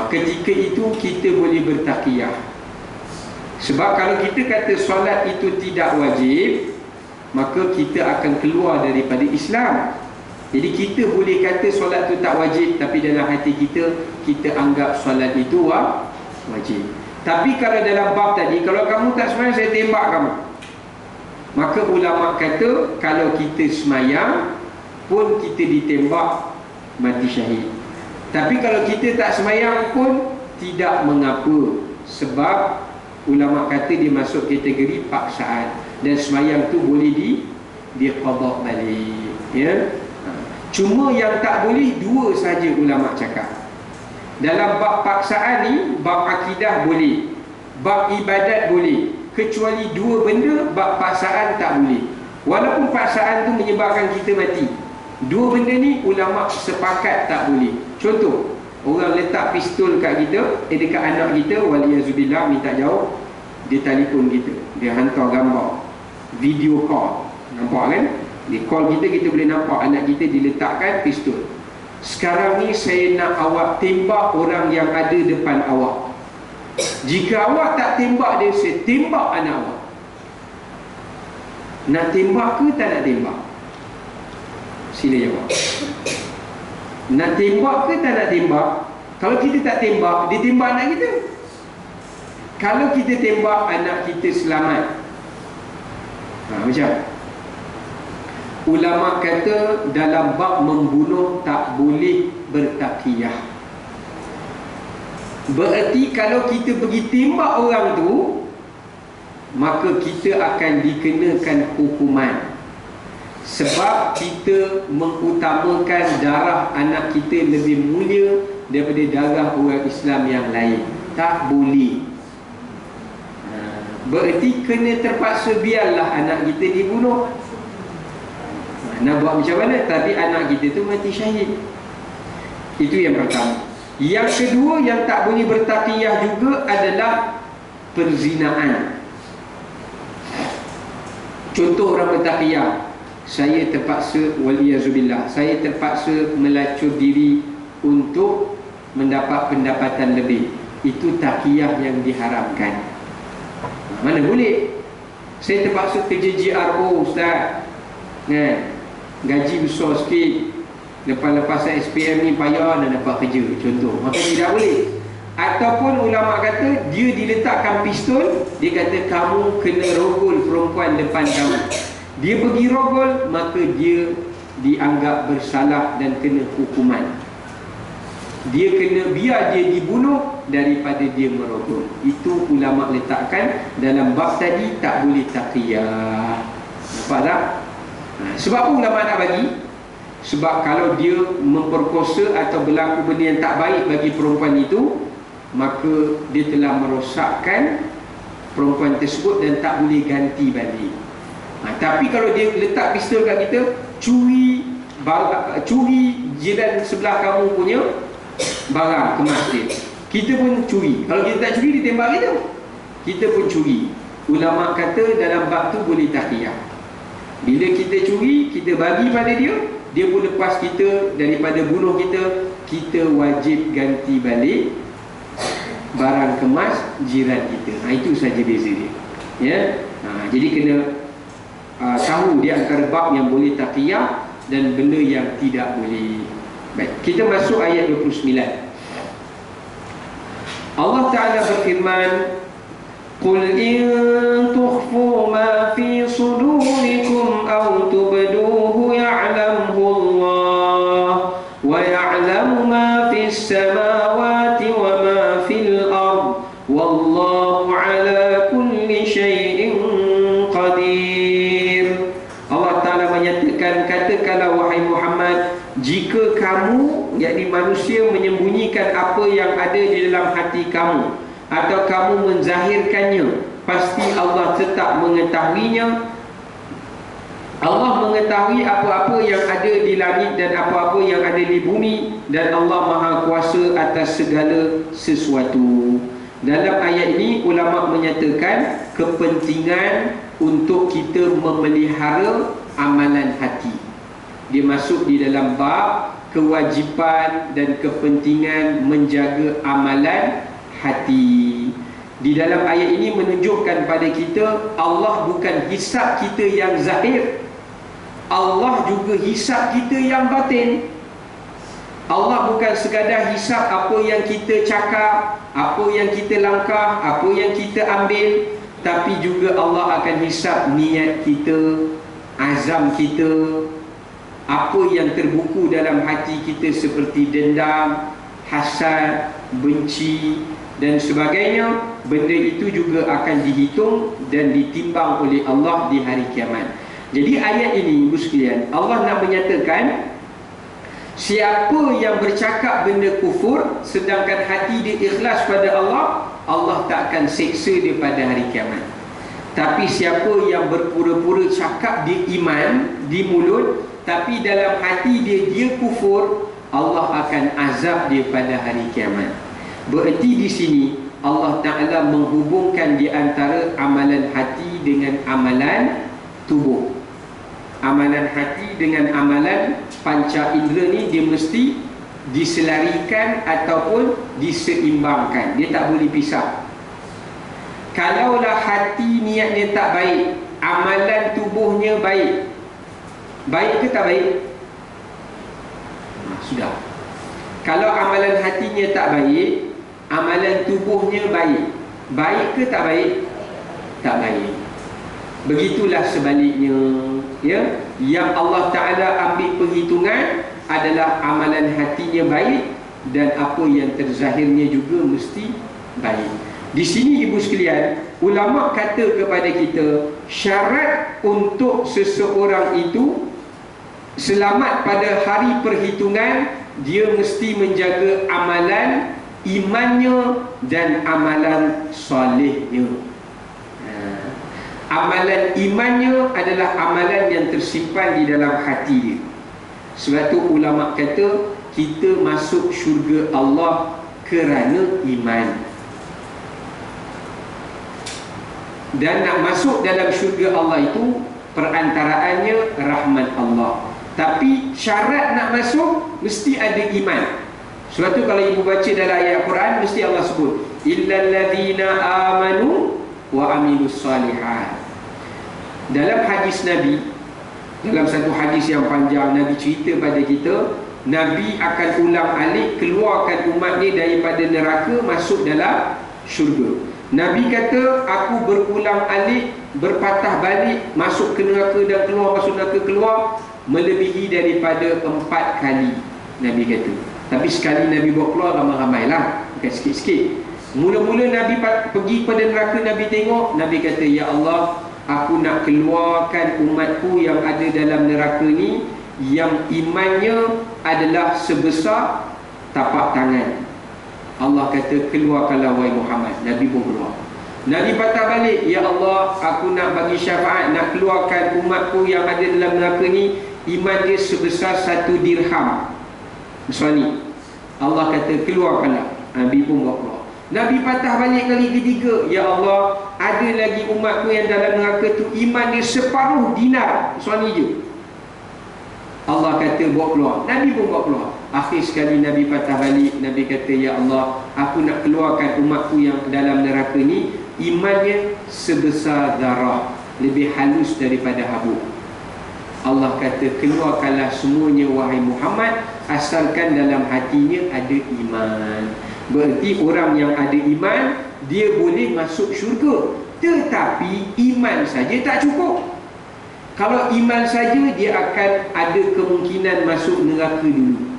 Ketika itu kita boleh bertaqiyah. Sebab kalau kita kata solat itu tidak wajib, maka kita akan keluar daripada Islam. Jadi kita boleh kata solat itu tak wajib, tapi dalam hati kita anggap solat itu wajib. Tapi kalau dalam bab tadi, kalau kamu tak semayang, saya tembak kamu, maka ulama kata kalau kita semayang pun kita ditembak mati syahid. Tapi kalau kita tak semayang pun tidak mengapa, sebab ulama kata dia masuk kategori paksaan, dan semayang tu boleh diqadha balik. Ya. Cuma yang tak boleh dua saja ulama cakap. Dalam bab paksaan ni, bab akidah boleh, bab ibadat boleh. Kecuali dua benda, bab paksaan tak boleh. Walaupun paksaan tu menyebabkan kita mati, dua benda ni ulama sepakat tak boleh. Contoh, orang letak pistol kat kita, dekat anak kita, waliyazubillah, minta jauh, dia telefon kita, dia hantar gambar, video call, nampak kan? Dia call kita, kita boleh nampak anak kita diletakkan pistol. Sekarang ni saya nak awak tembak orang yang ada depan awak. Jika awak tak tembak dia, saya tembak anak awak. Nak tembak ke tak nak tembak? Sila jawab. Nak tembak ke tak nak tembak? Kalau kita tak tembak, dia tembak anak kita. Kalau kita tembak, anak kita selamat. Macam ulama kata dalam bab membunuh tak boleh bertaqiyah. Berarti kalau kita pergi tembak orang tu, maka kita akan dikenakan hukuman. Sebab kita mengutamakan darah anak kita lebih mulia daripada darah orang Islam yang lain. Tak boleh. Berarti kena terpaksa biarlah anak kita dibunuh. Nak buat macam mana? Tapi anak kita tu mati syahid. Itu yang pertama. Yang kedua yang tak boleh bertaqiyah juga adalah perzinaan. Contoh orang bertaqiyah, saya terpaksa, waliyazubillah, saya terpaksa melacur diri untuk mendapat pendapatan lebih. Itu taqiyah yang diharamkan. Mana boleh? Saya terpaksa kerja GRO, Ustaz, kan? Gaji besar sikit, lepas-lepas saya SPM ni payah dan dapat kerja, contoh. Maka tidak boleh. Ataupun ulama kata dia diletakkan pistol, dia kata kamu kena rogol perempuan depan kamu. Dia pergi rogol, maka dia dianggap bersalah dan kena hukuman. Dia kena biar dia dibunuh daripada dia merogol. Itu ulama letakkan dalam bab tadi, tak boleh taqiyah. Nampak tak? Sebab apa ulama nak bagi? Sebab kalau dia memperkosa atau berlaku benda yang tak baik bagi perempuan itu, maka dia telah merosakkan perempuan tersebut dan tak boleh ganti balik. Tapi kalau dia letak pistol kat kita, curi jiran sebelah kamu punya barang kemas dia, kita pun curi. Kalau kita tak curi, dia tembak kita. Kita pun curi. Ulama kata dalam bab tu boleh taqiyah. Bila kita curi, kita bagi pada dia, dia pun lepas kita daripada bunuh kita, kita wajib ganti balik barang kemas jiran kita. Itu saja beza dia, ya. Jadi kena tahu di antara bab yang boleh taqiyah dan benda yang tidak boleh. Baik, kita masuk ayat 29. Allah Ta'ala berfirman, Qul in tukhfu ma fi sudurikum aw tubduhu ya'lamhu Allah wa ya'lamu ma fi samawati wa ma fil ard wallahu ala kulli syai'in qadir. Allah Ta'ala menyatakan, katakanlah wahai Muhammad, jika kamu, yakni manusia, menyembunyikan apa yang ada di dalam hati kamu atau kamu menzahirkannya, pasti Allah tetap mengetahuinya. Allah mengetahui apa-apa yang ada di langit dan apa-apa yang ada di bumi, dan Allah Maha Kuasa atas segala sesuatu. Dalam ayat ini ulama menyatakan kepentingan untuk kita memelihara amalan hati. Dia masuk di dalam bab kewajipan dan kepentingan menjaga amalan hati. Di dalam ayat ini menunjukkan pada kita, Allah bukan hisab kita yang zahir, Allah juga hisab kita yang batin. Allah bukan sekadar hisab apa yang kita cakap, apa yang kita langkah, apa yang kita ambil, tapi juga Allah akan hisab niat kita, azam kita, apa yang terbuku dalam hati kita seperti dendam, hasad, benci dan sebagainya. Benda itu juga akan dihitung dan ditimbang oleh Allah di hari kiamat. Jadi ayat ini, ibu sekalian, Allah nak menyatakan, siapa yang bercakap benda kufur sedangkan hati dia ikhlas pada Allah, Allah tak akan seksa dia pada hari kiamat. Tapi siapa yang berpura-pura cakap dia iman di mulut, tapi dalam hati dia kufur, Allah akan azab dia pada hari kiamat. Bererti di sini Allah Ta'ala menghubungkan di antara amalan hati dengan amalan tubuh. Amalan hati dengan amalan panca indera ni dia mesti diselarikan ataupun diseimbangkan. Dia tak boleh pisah. Kalaulah hati niatnya tak baik, amalan tubuhnya baik, baik ke tak baik? Sudah. Kalau amalan hatinya tak baik, amalan tubuhnya baik, baik ke tak baik? Tak baik. Begitulah sebaliknya, ya. Yang Allah Ta'ala ambil perhitungan adalah amalan hatinya baik dan apa yang terzahirnya juga mesti baik. Di sini ibu sekalian, ulama kata kepada kita, syarat untuk seseorang itu selamat pada hari perhitungan, dia mesti menjaga amalan imannya dan amalan solehnya. Amalan imannya adalah amalan yang tersimpan di dalam hati dia. Sebab tu ulama kata kita masuk syurga Allah kerana iman. Dan nak masuk dalam syurga Allah itu perantaraannya rahmat Allah. Tapi syarat nak masuk mesti ada iman. Sebab tu kalau ibu baca dalam ayat Quran mesti Allah sebut illal ladzina amanu wa amilus solihat. Dalam hadis Nabi, dalam satu hadis yang panjang, Nabi cerita pada kita, Nabi akan ulang alik keluarkan umat ni daripada neraka masuk dalam syurga. Nabi kata, aku berulang alik, berpatah balik, masuk ke neraka dan keluar, masuk neraka keluar, melebihi daripada 4 kali. Nabi kata. Tapi sekali Nabi bawa keluar ramai-ramai lah, bukan sikit-sikit. Mula-mula Nabi pergi pada neraka, Nabi tengok, Nabi kata, ya Allah, aku nak keluarkan umatku yang ada dalam neraka ni, yang imannya adalah sebesar tapak tangan. Allah kata, keluarkanlah wahai Muhammad. Nabi pun keluar. Nabi patah balik, ya Allah, aku nak bagi syafaat, nak keluarkan umatku yang ada dalam neraka ni, iman dia sebesar 1 dirham. Misalnya Allah kata, keluarkanlah. Nabi pun bawa keluar. Nabi patah balik kali ketiga, ya Allah, ada lagi umatku yang dalam neraka tu iman dia separuh dinar. Misalnya je. Allah kata, bawa keluar. Nabi pun bawa keluar. Akhir sekali Nabi patah balik, Nabi kata, ya Allah, aku nak keluarkan umatku yang dalam neraka ni, imannya sebesar darah, lebih halus daripada habuk. Allah kata, keluarkanlah semuanya wahai Muhammad, asalkan dalam hatinya ada iman. Berarti orang yang ada iman, dia boleh masuk syurga. Tetapi iman saja tak cukup. Kalau iman saja, dia akan ada kemungkinan masuk neraka dulu.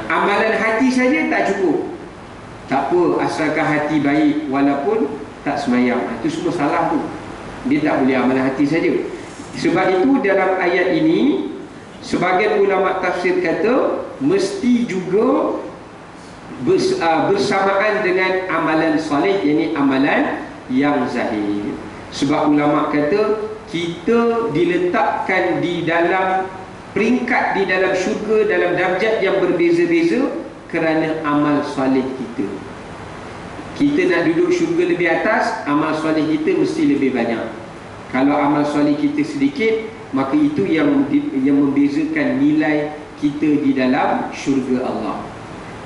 Amalan hati saja tak cukup. Tak apa, asalkan hati baik walaupun tak semayang. Itu semua salah tu. Dia tak boleh amalan hati saja. Sebab itu dalam ayat ini, sebagian ulama tafsir kata mesti juga bersamaan dengan amalan soleh, yakni amalan yang zahir. Sebab ulama kata kita diletakkan di dalam peringkat di dalam syurga, dalam darjat yang berbeza-beza kerana amal soleh kita. Kita nak duduk syurga lebih atas, amal soleh kita mesti lebih banyak. Kalau amal soleh kita sedikit, maka itu yang membezakan nilai kita di dalam syurga Allah.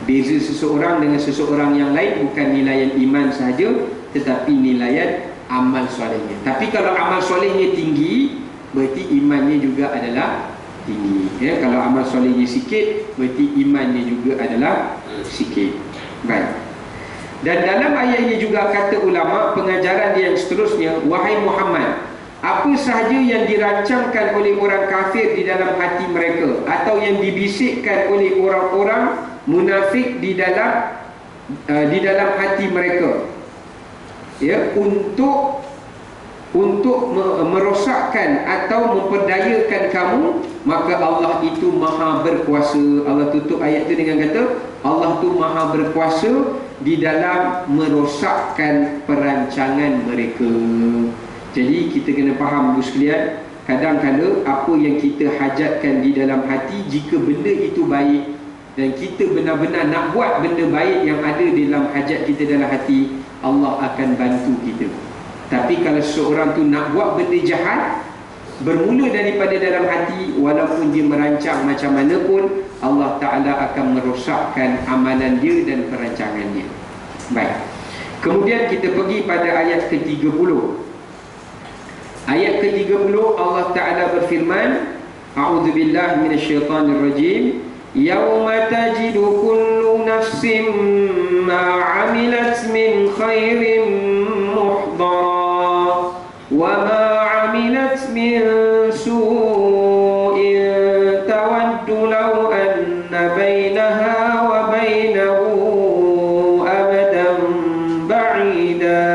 Beza seseorang dengan seseorang yang lain bukan nilaian iman sahaja, tetapi nilaian amal solehnya. Tapi kalau amal solehnya tinggi, berarti imannya juga adalah tinggi, ya. Kalau amal solehnya sikit, berarti imannya juga adalah sikit. Baik. Dan dalam ayat ini juga kata ulama, pengajaran dia yang seterusnya, wahai Muhammad, apa sahaja yang dirancangkan oleh orang kafir di dalam hati mereka, atau yang dibisikkan oleh orang-orang munafik di dalam hati mereka, ya, untuk merosakkan atau memperdayakan kamu, maka Allah itu maha berkuasa. Allah tutup ayat itu dengan kata, Allah itu maha berkuasa di dalam merosakkan perancangan mereka. Jadi kita kena faham, ibu sekalian, kadang-kadang apa yang kita hajatkan di dalam hati, jika benda itu baik dan kita benar-benar nak buat benda baik yang ada dalam hajat kita dalam hati, Allah akan bantu kita. Tapi kalau seorang tu nak buat benda jahat, bermula daripada dalam hati, walaupun dia merancang macam mana pun, Allah Ta'ala akan merosakkan amalan dia dan perancangannya. Baik, kemudian kita pergi pada ayat ke-30. Ayat ke-30 Allah Ta'ala berfirman, A'udzubillahi minasyaitanirrajim, Yawma tajidu kullu nafsin ma 'amilat min khairin muhdara wa ma 'amilat min su'in tawaddu law anna bainaha wa bainahu abadan ba'ida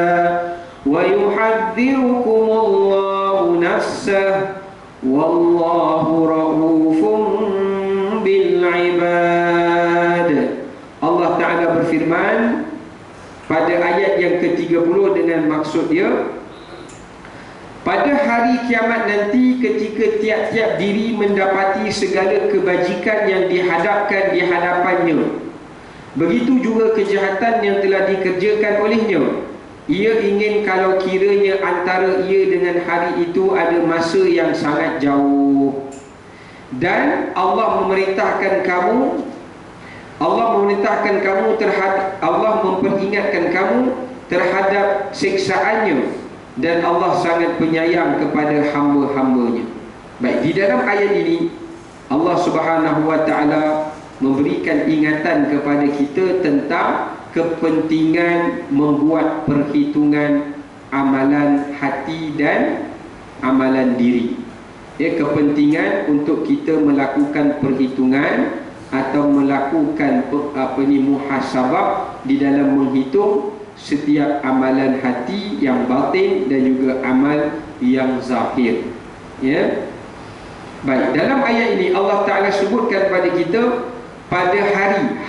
wa yuhadhdhirukumullahu nafsah wallahu ra'ufun bil ibad. Allah Ta'ala berfirman pada ayat yang ke-30 dengan maksud dia, pada hari kiamat nanti ketika tiap-tiap diri mendapati segala kebajikan yang dihadapkan di hadapannya, begitu juga kejahatan yang telah dikerjakan olehnya, ia ingin kalau kiranya antara ia dengan hari itu ada masa yang sangat jauh. Dan Allah memerintahkan kamu terhadap, Allah memperingatkan kamu terhadap siksaannya, dan Allah sangat penyayang kepada hamba-hambanya. Baik, di dalam ayat ini Allah Subhanahu wa Ta'ala memberikan ingatan kepada kita tentang kepentingan membuat perhitungan amalan hati dan amalan diri. Kepentingan untuk kita melakukan perhitungan atau melakukan muhasabah di dalam menghitung setiap amalan hati yang batin dan juga amal yang zahir. Ya. Baik, dalam ayat ini Allah Ta'ala sebutkan pada kita pada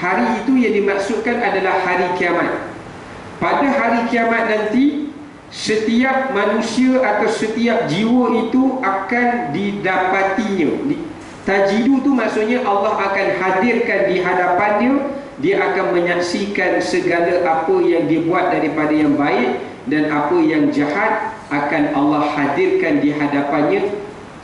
hari itu yang dimaksudkan adalah hari kiamat. Pada hari kiamat nanti, setiap manusia atau setiap jiwa itu akan didapatinya. Tajidu tu maksudnya Allah akan hadirkan di hadapannya. Dia akan menyaksikan segala apa yang dia buat daripada yang baik dan apa yang jahat akan Allah hadirkan di hadapannya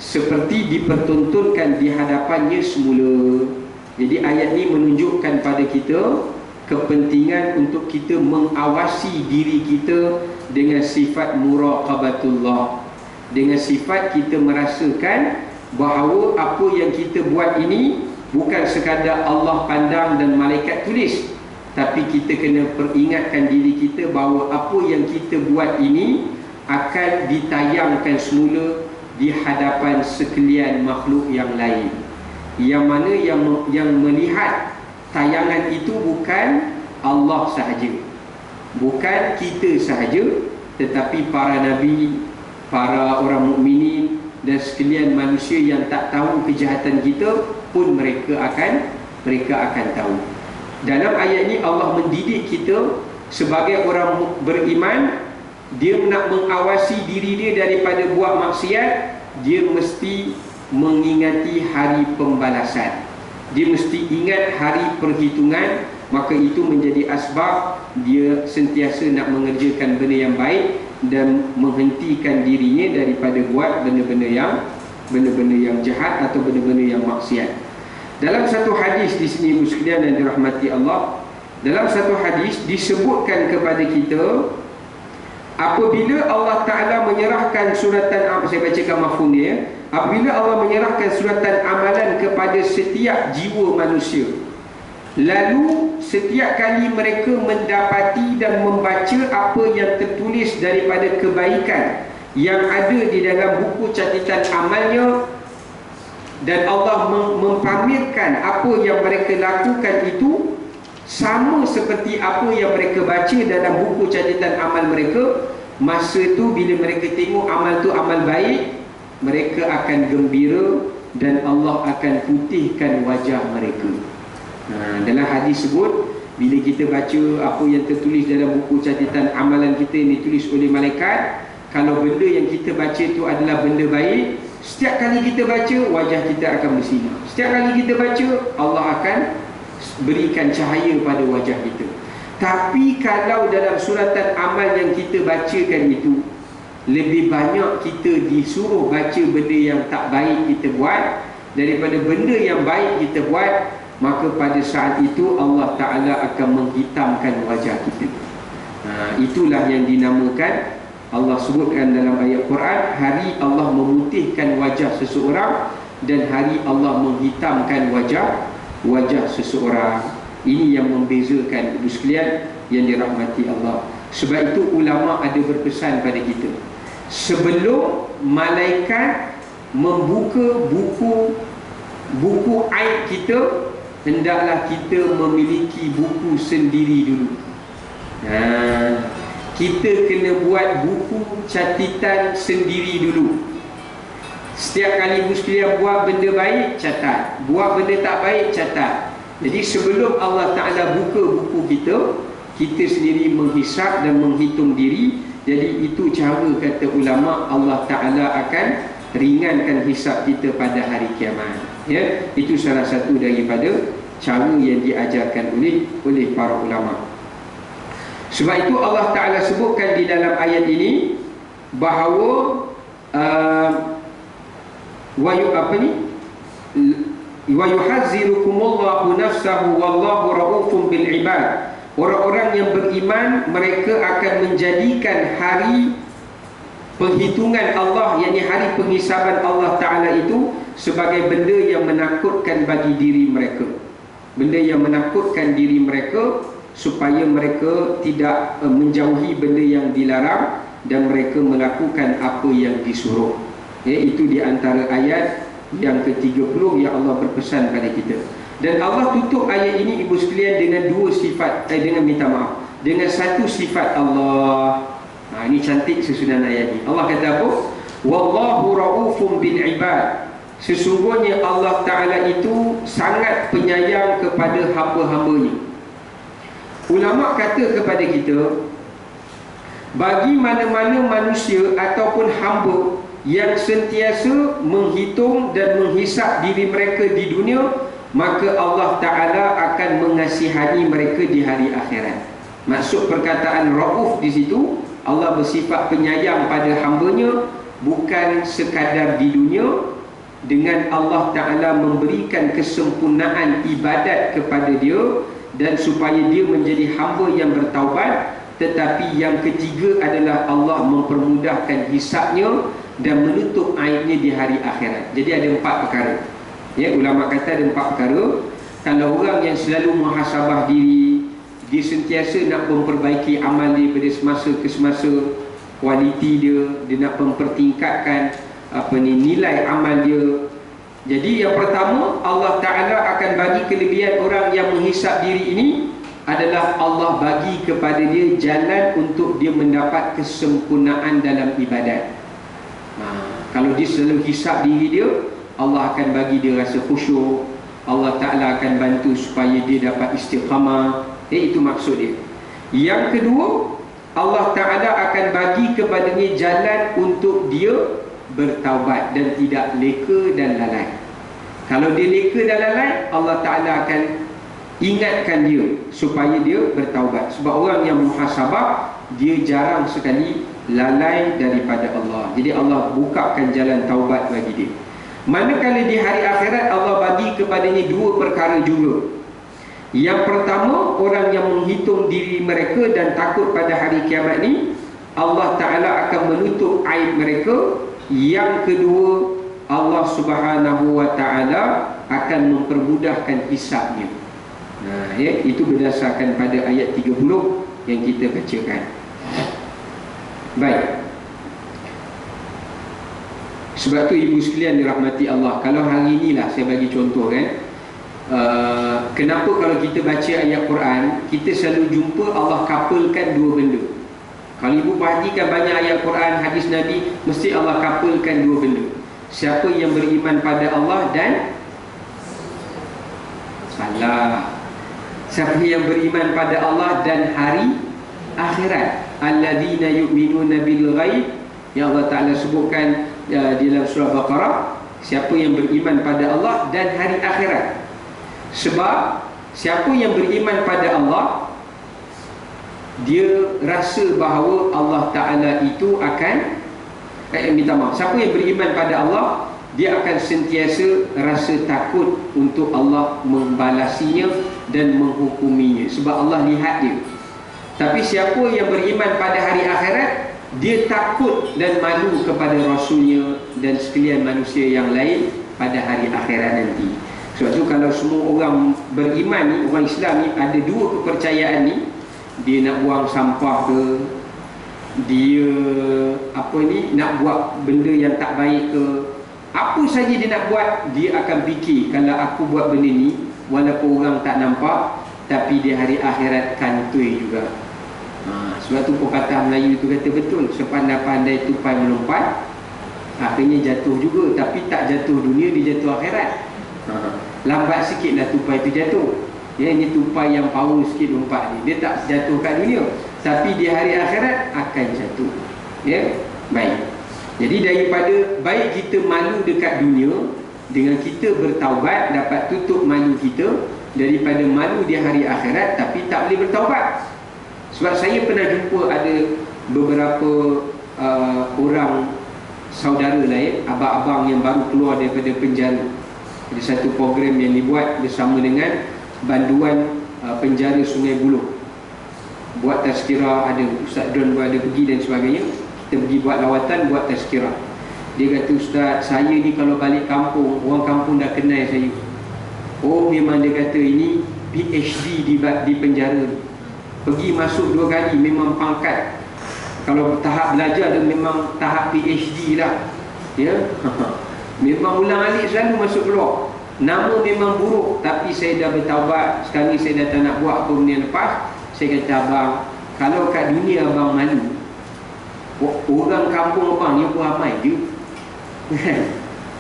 seperti dipertontonkan di hadapannya semula. Jadi ayat ini menunjukkan pada kita kepentingan untuk kita mengawasi diri kita dengan sifat muraqabatullah, dengan sifat kita merasakan bahawa apa yang kita buat ini bukan sekadar Allah pandang dan malaikat tulis, tapi kita kena peringatkan diri kita bahawa apa yang kita buat ini akan ditayangkan semula di hadapan sekalian makhluk yang lain, yang mana yang melihat tayangan itu bukan Allah sahaja, bukan kita sahaja, tetapi para nabi, para orang mukminin dan sekalian manusia yang tak tahu kejahatan kita pun mereka akan tahu. Dalam ayat ini Allah mendidik kita sebagai orang beriman, dia nak mengawasi diri dia daripada buat maksiat, dia mesti mengingati hari pembalasan. Dia mesti ingat hari perhitungan, maka itu menjadi asbab dia sentiasa nak mengerjakan benda yang baik dan menghentikan dirinya daripada buat benda-benda yang jahat atau benda-benda yang maksiat. Dalam satu hadis di sini ibu sekalian yang dirahmati Allah, dalam satu hadis disebutkan kepada kita apabila Allah Ta'ala menyerahkan suratan, saya bacakan mafhum dia, apabila Allah menyerahkan suratan amalan kepada setiap jiwa manusia, lalu setiap kali mereka mendapati dan membaca apa yang tertulis daripada kebaikan yang ada di dalam buku catatan amalnya, dan Allah mempamerkan apa yang mereka lakukan itu sama seperti apa yang mereka baca dalam buku catatan amal mereka, masa itu bila mereka tengok amal tu amal baik, mereka akan gembira dan Allah akan putihkan wajah mereka. Dalam hadis sebut, bila kita baca apa yang tertulis dalam buku catatan amalan kita yang ditulis oleh malaikat, kalau benda yang kita baca itu adalah benda baik, Setiap kali kita baca, wajah kita akan bersinar. Setiap kali kita baca, Allah akan berikan cahaya pada wajah kita. Tapi kalau dalam suratan amal yang kita bacakan itu, lebih banyak kita disuruh baca benda yang tak baik kita buat daripada benda yang baik kita buat, maka pada saat itu Allah Ta'ala akan menghitamkan wajah kita. Itulah yang dinamakan, Allah sebutkan dalam ayat Quran, hari Allah memutihkan wajah seseorang dan hari Allah menghitamkan wajah seseorang. Ini yang membezakan ibu sekalian yang dirahmati Allah. Sebab itu ulama ada berpesan pada kita, sebelum malaikat membuka buku aib kita, hendaklah kita memiliki buku sendiri dulu. Kita kena buat buku catatan sendiri dulu. Setiap kali ibu sekalian buat benda baik, catat. Buat benda tak baik, catat. Jadi sebelum Allah Ta'ala buka buku kita, kita sendiri menghisap dan menghitung diri. Jadi itu cara, kata ulama, Allah Ta'ala akan ringankan hisap kita pada hari kiamat. Ya, itu salah satu daripada cara yang diajarkan oleh para ulama. Sebab itu Allah Ta'ala sebutkan di dalam ayat ini bahawa wa yuhazzirukumullahu nafsahu wallahu raufun bil ibad. Orang-orang yang beriman, mereka akan menjadikan hari penghitungan Allah, yakni hari penghisaban Allah Ta'ala itu sebagai benda yang menakutkan bagi diri mereka. Benda yang menakutkan diri mereka, supaya mereka tidak menjauhi benda yang dilarang dan mereka melakukan apa yang disuruh. Itu di antara ayat yang ke-30 yang Allah berpesan pada kita. Dan Allah tutup ayat ini ibu sekalian dengan dua sifat, dengan satu sifat Allah. Ini cantik susunan ayat ini. Allah kata apa? Wallahu raufun bil ibad. Sesungguhnya Allah Ta'ala itu sangat penyayang kepada hamba-hambanya. Ulama kata kepada kita, bagi mana-mana manusia ataupun hamba yang sentiasa menghitung dan menghisap diri mereka di dunia, maka Allah Ta'ala akan mengasihani mereka di hari akhirat. Maksud perkataan rauf di situ, Allah bersifat penyayang pada hambanya, bukan sekadar di dunia, dengan Allah Ta'ala memberikan kesempurnaan ibadat kepada dia dan supaya dia menjadi hamba yang bertaubat. Tetapi yang ketiga adalah Allah mempermudahkan hisabnya dan menutup aibnya di hari akhirat. Jadi ada 4 perkara. Ya, ulama kata ada 4 perkara. Kalau orang yang selalu muhasabah diri, dia sentiasa nak memperbaiki amal dia pada semasa ke semasa, kualiti dia nak mempertingkatkan nilai amal dia. Jadi yang pertama, Allah Ta'ala akan bagi kelebihan orang yang menghisap diri ini adalah Allah bagi kepada dia jalan untuk dia mendapat kesempurnaan dalam ibadat. Kalau dia selalu hisap diri dia, Allah akan bagi dia rasa khusyuk. Allah Ta'ala akan bantu supaya dia dapat istiqamah. Itu maksud dia. Yang kedua, Allah Ta'ala akan bagi kepadanya jalan untuk dia bertaubat dan tidak leka dan lalai. Kalau dia leka dan lalai, Allah Ta'ala akan ingatkan dia supaya dia bertaubat. Sebab orang yang muhasabah, dia jarang sekali lalai daripada Allah. Jadi Allah bukakan jalan taubat bagi dia. Manakala di hari akhirat Allah bagi kepadanya 2 perkara juga. Yang pertama, orang yang menghitung diri mereka dan takut pada hari kiamat ni, Allah Ta'ala akan menutup aib mereka. Yang kedua, Allah Subhanahu wa Ta'ala akan mempermudahkan hisabnya. Itu berdasarkan pada ayat 30 yang kita bacakan. Baik. Sebab tu ibu sekalian dirahmati Allah, kalau hari inilah saya bagi contoh kan, kenapa kalau kita baca ayat Quran, kita selalu jumpa Allah couplekan 2 benda. Kalau ibu perhatikan banyak ayat Quran, hadis Nabi, mesti Allah couplekan 2 benda. Siapa yang beriman pada Allah dan siapa yang beriman pada Allah dan hari akhirat, alladzina yu'minuna bil ghaib, yang Allah Ta'ala sebutkan di dalam surah Baqarah, siapa yang beriman pada Allah dan hari akhirat. Sebab siapa yang beriman pada Allah, dia rasa bahawa Allah Ta'ala itu akan minta maaf, siapa yang beriman pada Allah, dia akan sentiasa rasa takut untuk Allah membalasinya dan menghukuminya, sebab Allah lihat dia. Tapi siapa yang beriman pada hari akhirat, dia takut dan malu kepada Rasulnya dan sekalian manusia yang lain pada hari akhirat nanti. Sebab tu kalau semua orang beriman ni, orang Islam ni, ada dua kepercayaan ni, dia nak buang sampah ke, dia nak buat benda yang tak baik ke, apa saja dia nak buat, dia akan fikir, kalau aku buat benda ni, walaupun orang tak nampak, tapi di hari akhirat kantoi juga. Sebab tu perkataan Melayu tu kata betul, sepandai-pandai tupai melompat, akhirnya jatuh juga, tapi tak jatuh dunia, dia jatuh akhirat. Lambat sikit lah tupai tu jatuh. Ya, ini tupai yang power sikit lompat ni, dia tak jatuh kat dunia, tapi di hari akhirat akan jatuh. Ya, baik. Jadi daripada baik kita malu dekat dunia, dengan kita bertaubat dapat tutup malu kita, daripada malu di hari akhirat tapi tak boleh bertaubat. Sebab saya pernah jumpa ada beberapa orang saudara lain, abang-abang yang baru keluar daripada penjara. Ada satu program yang dibuat bersama dengan banduan penjara Sungai Buloh, buat tazkirah, ada Ustaz Don ada pergi dan sebagainya. Kita pergi buat lawatan, buat tazkirah. Dia kata, Ustaz, saya ni kalau balik kampung, orang kampung dah kenal saya. Oh, memang dia kata ini PhD di penjara ni. Pergi masuk 2 kali, memang pangkat. Kalau tahap belajar dia memang tahap PhD lah. Ya. Memang ulang alik selalu masuk keluar. Nama memang buruk, tapi saya dah bertaubat. Sekarang ni saya dah tak nak buat apa benda yang lepas. Saya kata, abang, kalau kat dunia abang malu, orang kampung abang ni berapa ramai je.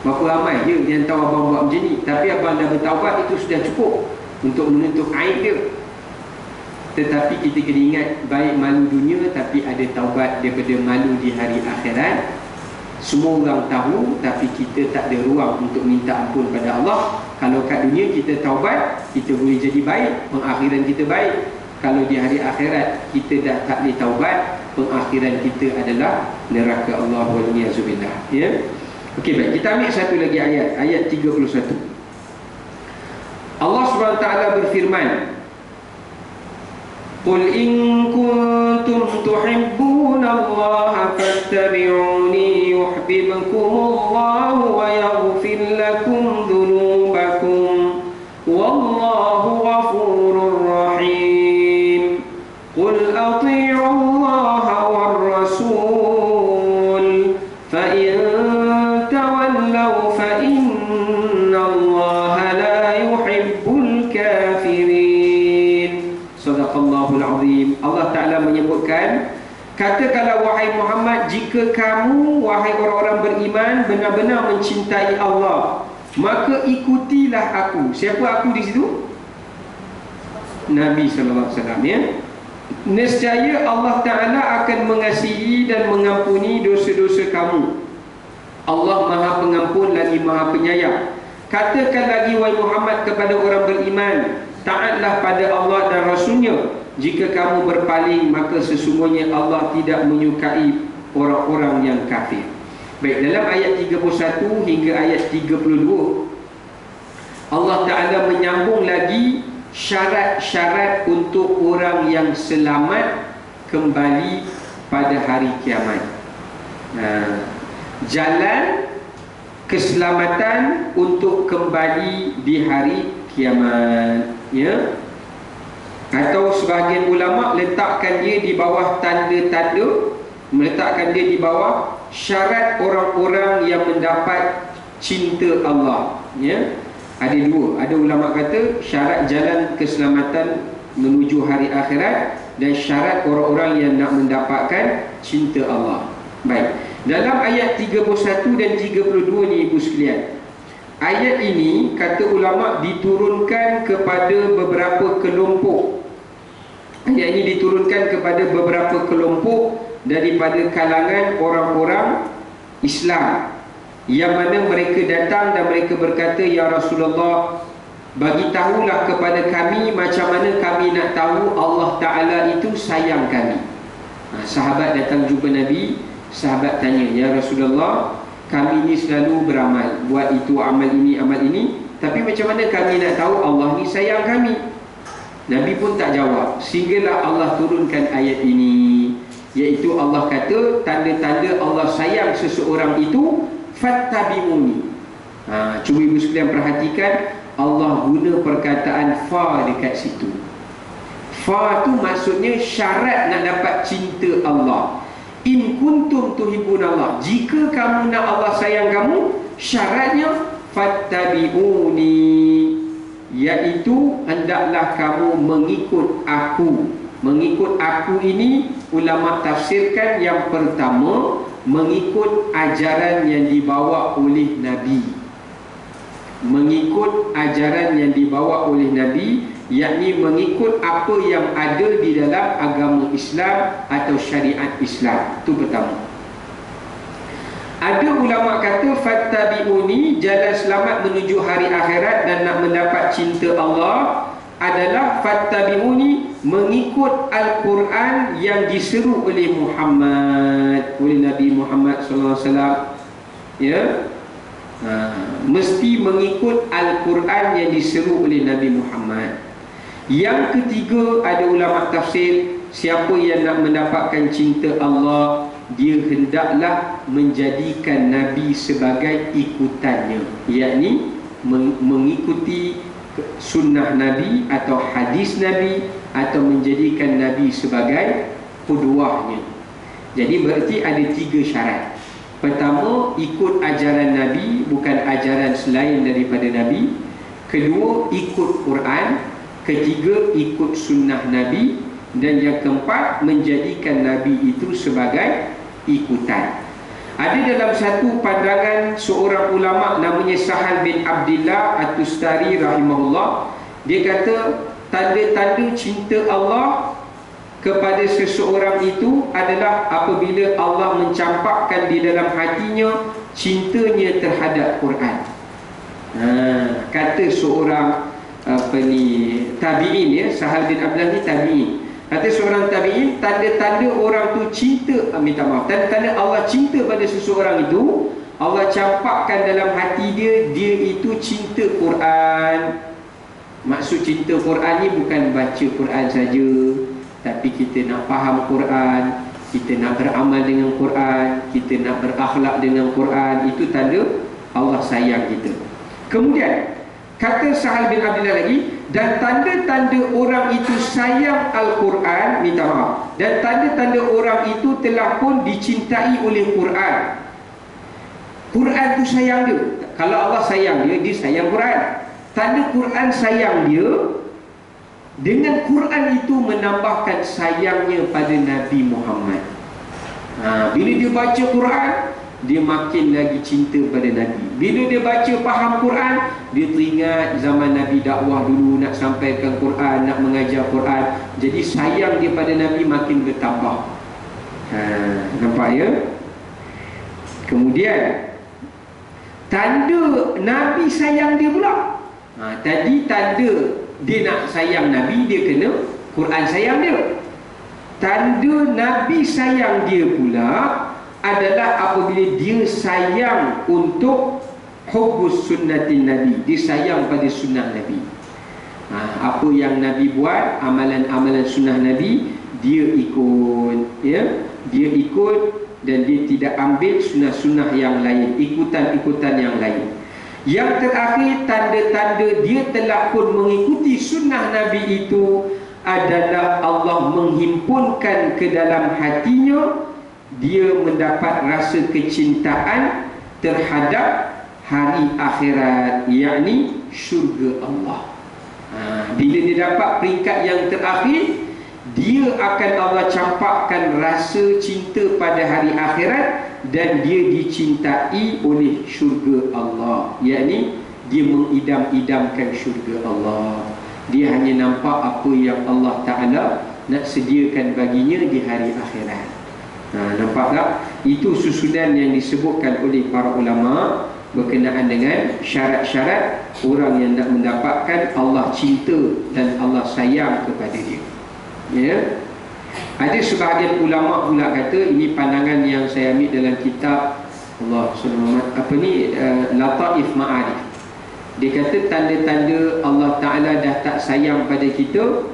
Berapa ramai je yang tahu abang buat macam ni. Tapi abang dah bertaubat, itu sudah cukup untuk menutup aib dia. Tetapi kita kena ingat, baik malu dunia, tapi ada taubat daripada malu di hari akhirat. Semua orang tahu, tapi kita tak ada ruang untuk minta ampun pada Allah. Kalau kat dunia kita taubat, kita boleh jadi baik, pengakhiran kita baik. Kalau di hari akhirat kita dah tak boleh taubat, pengakhiran kita adalah neraka Allah wal niyazubillah. Ya. Okey, baik, kita ambil satu lagi ayat, ayat 31. Allah Subhanahu wa taala berfirman, Qul in kuntum tuhibbuna Allah fattabi'uni yuhibbukumullahu wa yaghfir lakum dhunubakum wallahu ghafurur rahim. Qul ati'u Allah war rasul fa in tawallaw fa inna Allah la yuhibbul kafirin. Sadaqallahul azim. Allah Ta'ala menyebutkan, katakanlah wahai Muhammad, jika kamu wahai orang-orang beriman benar-benar mencintai Allah, maka ikutilah aku. Siapa aku di situ? Nabi sallallahu alaihi wasallam, ya. Nescaya Allah Ta'ala akan mengasihi dan mengampuni dosa-dosa kamu. Allah Maha Pengampun lagi Maha Penyayang. Katakan lagi wahai Muhammad kepada orang beriman, taatlah pada Allah dan Rasulnya. Jika kamu berpaling, maka sesungguhnya Allah tidak menyukai orang-orang yang kafir. Baik, dalam ayat 31 hingga ayat 32, Allah Ta'ala menyambung lagi syarat-syarat untuk orang yang selamat kembali pada hari kiamat. Jalan keselamatan untuk kembali di hari kiamat, ya. Atau sebahagian ulama letakkan dia di bawah tanda-tanda, meletakkan dia di bawah syarat orang-orang yang mendapat cinta Allah, ya. Ada dua. Ada ulama kata syarat jalan keselamatan menuju hari akhirat dan syarat orang-orang yang nak mendapatkan cinta Allah. Baik, dalam ayat 31 dan 32 ni ibu sekalian, ayat ini kata ulama diturunkan kepada beberapa kelompok. Ayat ini diturunkan kepada beberapa kelompok daripada kalangan orang-orang Islam. yang mana mereka datang dan mereka berkata, ya Rasulullah, bagi tahulah kepada kami macam mana kami nak tahu Allah Ta'ala itu sayang kami. Sahabat datang jumpa Nabi, sahabat tanya, ya Rasulullah, kami ni selalu beramal, buat itu amal ini, tapi macam mana kami nak tahu Allah ni sayang kami? Nabi pun tak jawab, sehinggalah Allah turunkan ayat ini, iaitu Allah kata tanda-tanda Allah sayang seseorang itu fattabi'uni. Cuba ibu sekalian perhatikan, Allah guna perkataan fa dekat situ. Fa tu maksudnya syarat nak dapat cinta Allah. In kuntum tuhibbunallah, jika kamu nak Allah sayang kamu, syaratnya fattabi'uni, iaitu hendaklah kamu mengikut aku. Mengikut aku ini ulama tafsirkan yang pertama, mengikut ajaran yang dibawa oleh Nabi. Mengikut ajaran yang dibawa oleh Nabi, yakni mengikut apa yang ada di dalam agama Islam atau syariat Islam. Itu pertama. Ada ulama kata fattabi'uni, jalan selamat menuju hari akhirat dan nak mendapat cinta Allah adalah fattabi'uni, mengikut Al-Quran yang diseru oleh Muhammad, oleh Nabi Muhammad SAW. Ya, mesti mengikut Al-Quran yang diseru oleh Nabi Muhammad. Yang ketiga, ada ulama tafsir, siapa yang nak mendapatkan cinta Allah, dia hendaklah menjadikan Nabi sebagai ikutannya, yakni mengikuti sunnah Nabi atau hadis Nabi, atau menjadikan Nabi sebagai qudwahnya. Jadi berarti ada 3 syarat. Pertama, ikut ajaran Nabi, bukan ajaran selain daripada Nabi. Kedua, ikut Quran. Ketiga, ikut sunnah Nabi. Dan yang keempat, menjadikan Nabi itu sebagai ikutan. Ada dalam satu pandangan seorang ulama namanya Sahal bin Abdillah At-Tustari rahimahullah, dia kata tanda-tanda cinta Allah kepada seseorang itu adalah apabila Allah mencampakkan di dalam hatinya cintanya terhadap Quran. Kata seorang tabi'in, ya, Sahal bin Abdillah ni tabi'in. Kata seorang tabi'in, tanda-tanda orang tu cinta, tanda-tanda Allah cinta pada seseorang itu, Allah campakkan dalam hati dia, dia itu cinta Quran. Maksud cinta Quran ni bukan baca Quran saja, tapi kita nak faham Quran, kita nak beramal dengan Quran, kita nak berakhlak dengan Quran. Itu tanda Allah sayang kita. Kemudian kata Sahal bin Abdillah lagi, dan tanda-tanda orang itu sayang Al-Quran, dan tanda-tanda orang itu telah pun dicintai oleh Quran. Quran itu sayang dia. Kalau Allah sayang dia, dia sayang Quran. Tanda Quran sayang dia, dengan Quran itu menambahkan sayangnya pada Nabi Muhammad. Bila dia baca Quran, dia makin lagi cinta pada Nabi. Bila dia baca faham Quran, dia teringat zaman Nabi dakwah dulu, nak sampaikan Quran, nak mengajar Quran. Jadi sayang dia pada Nabi makin bertambah. Nampak ya? Kemudian tanda Nabi sayang dia pula. Tadi tanda dia nak sayang Nabi, dia kena Quran sayang dia. Tanda Nabi sayang dia pula adalah apabila dia sayang untuk hubbus sunnatin Nabi, dia sayang pada sunnah Nabi. Apa yang Nabi buat, amalan-amalan sunnah Nabi, dia ikut, ya, dia ikut, dan dia tidak ambil sunnah-sunnah yang lain, ikutan-ikutan yang lain. Yang terakhir, tanda-tanda dia telah pun mengikuti sunnah Nabi itu adalah Allah menghimpunkan ke dalam hatinya, dia mendapat rasa kecintaan terhadap hari akhirat, yakni syurga Allah. Bila dia dapat peringkat yang terakhir, dia akan Allah campakkan rasa cinta pada hari akhirat, dan dia dicintai oleh syurga Allah, yakni dia mengidam-idamkan syurga Allah. Dia hanya nampak apa yang Allah Ta'ala nak sediakan baginya di hari akhirat. Nampak tak? Itu susunan yang disebutkan oleh para ulama berkenaan dengan syarat-syarat orang yang nak mendapatkan Allah cinta dan Allah sayang kepada dia. Ya. Ada sebahagian ulama pula kata, ini pandangan yang saya ambil dalam kitab Allah Lataif Ma'arif. Dia kata tanda-tanda Allah Ta'ala dah tak sayang pada kita,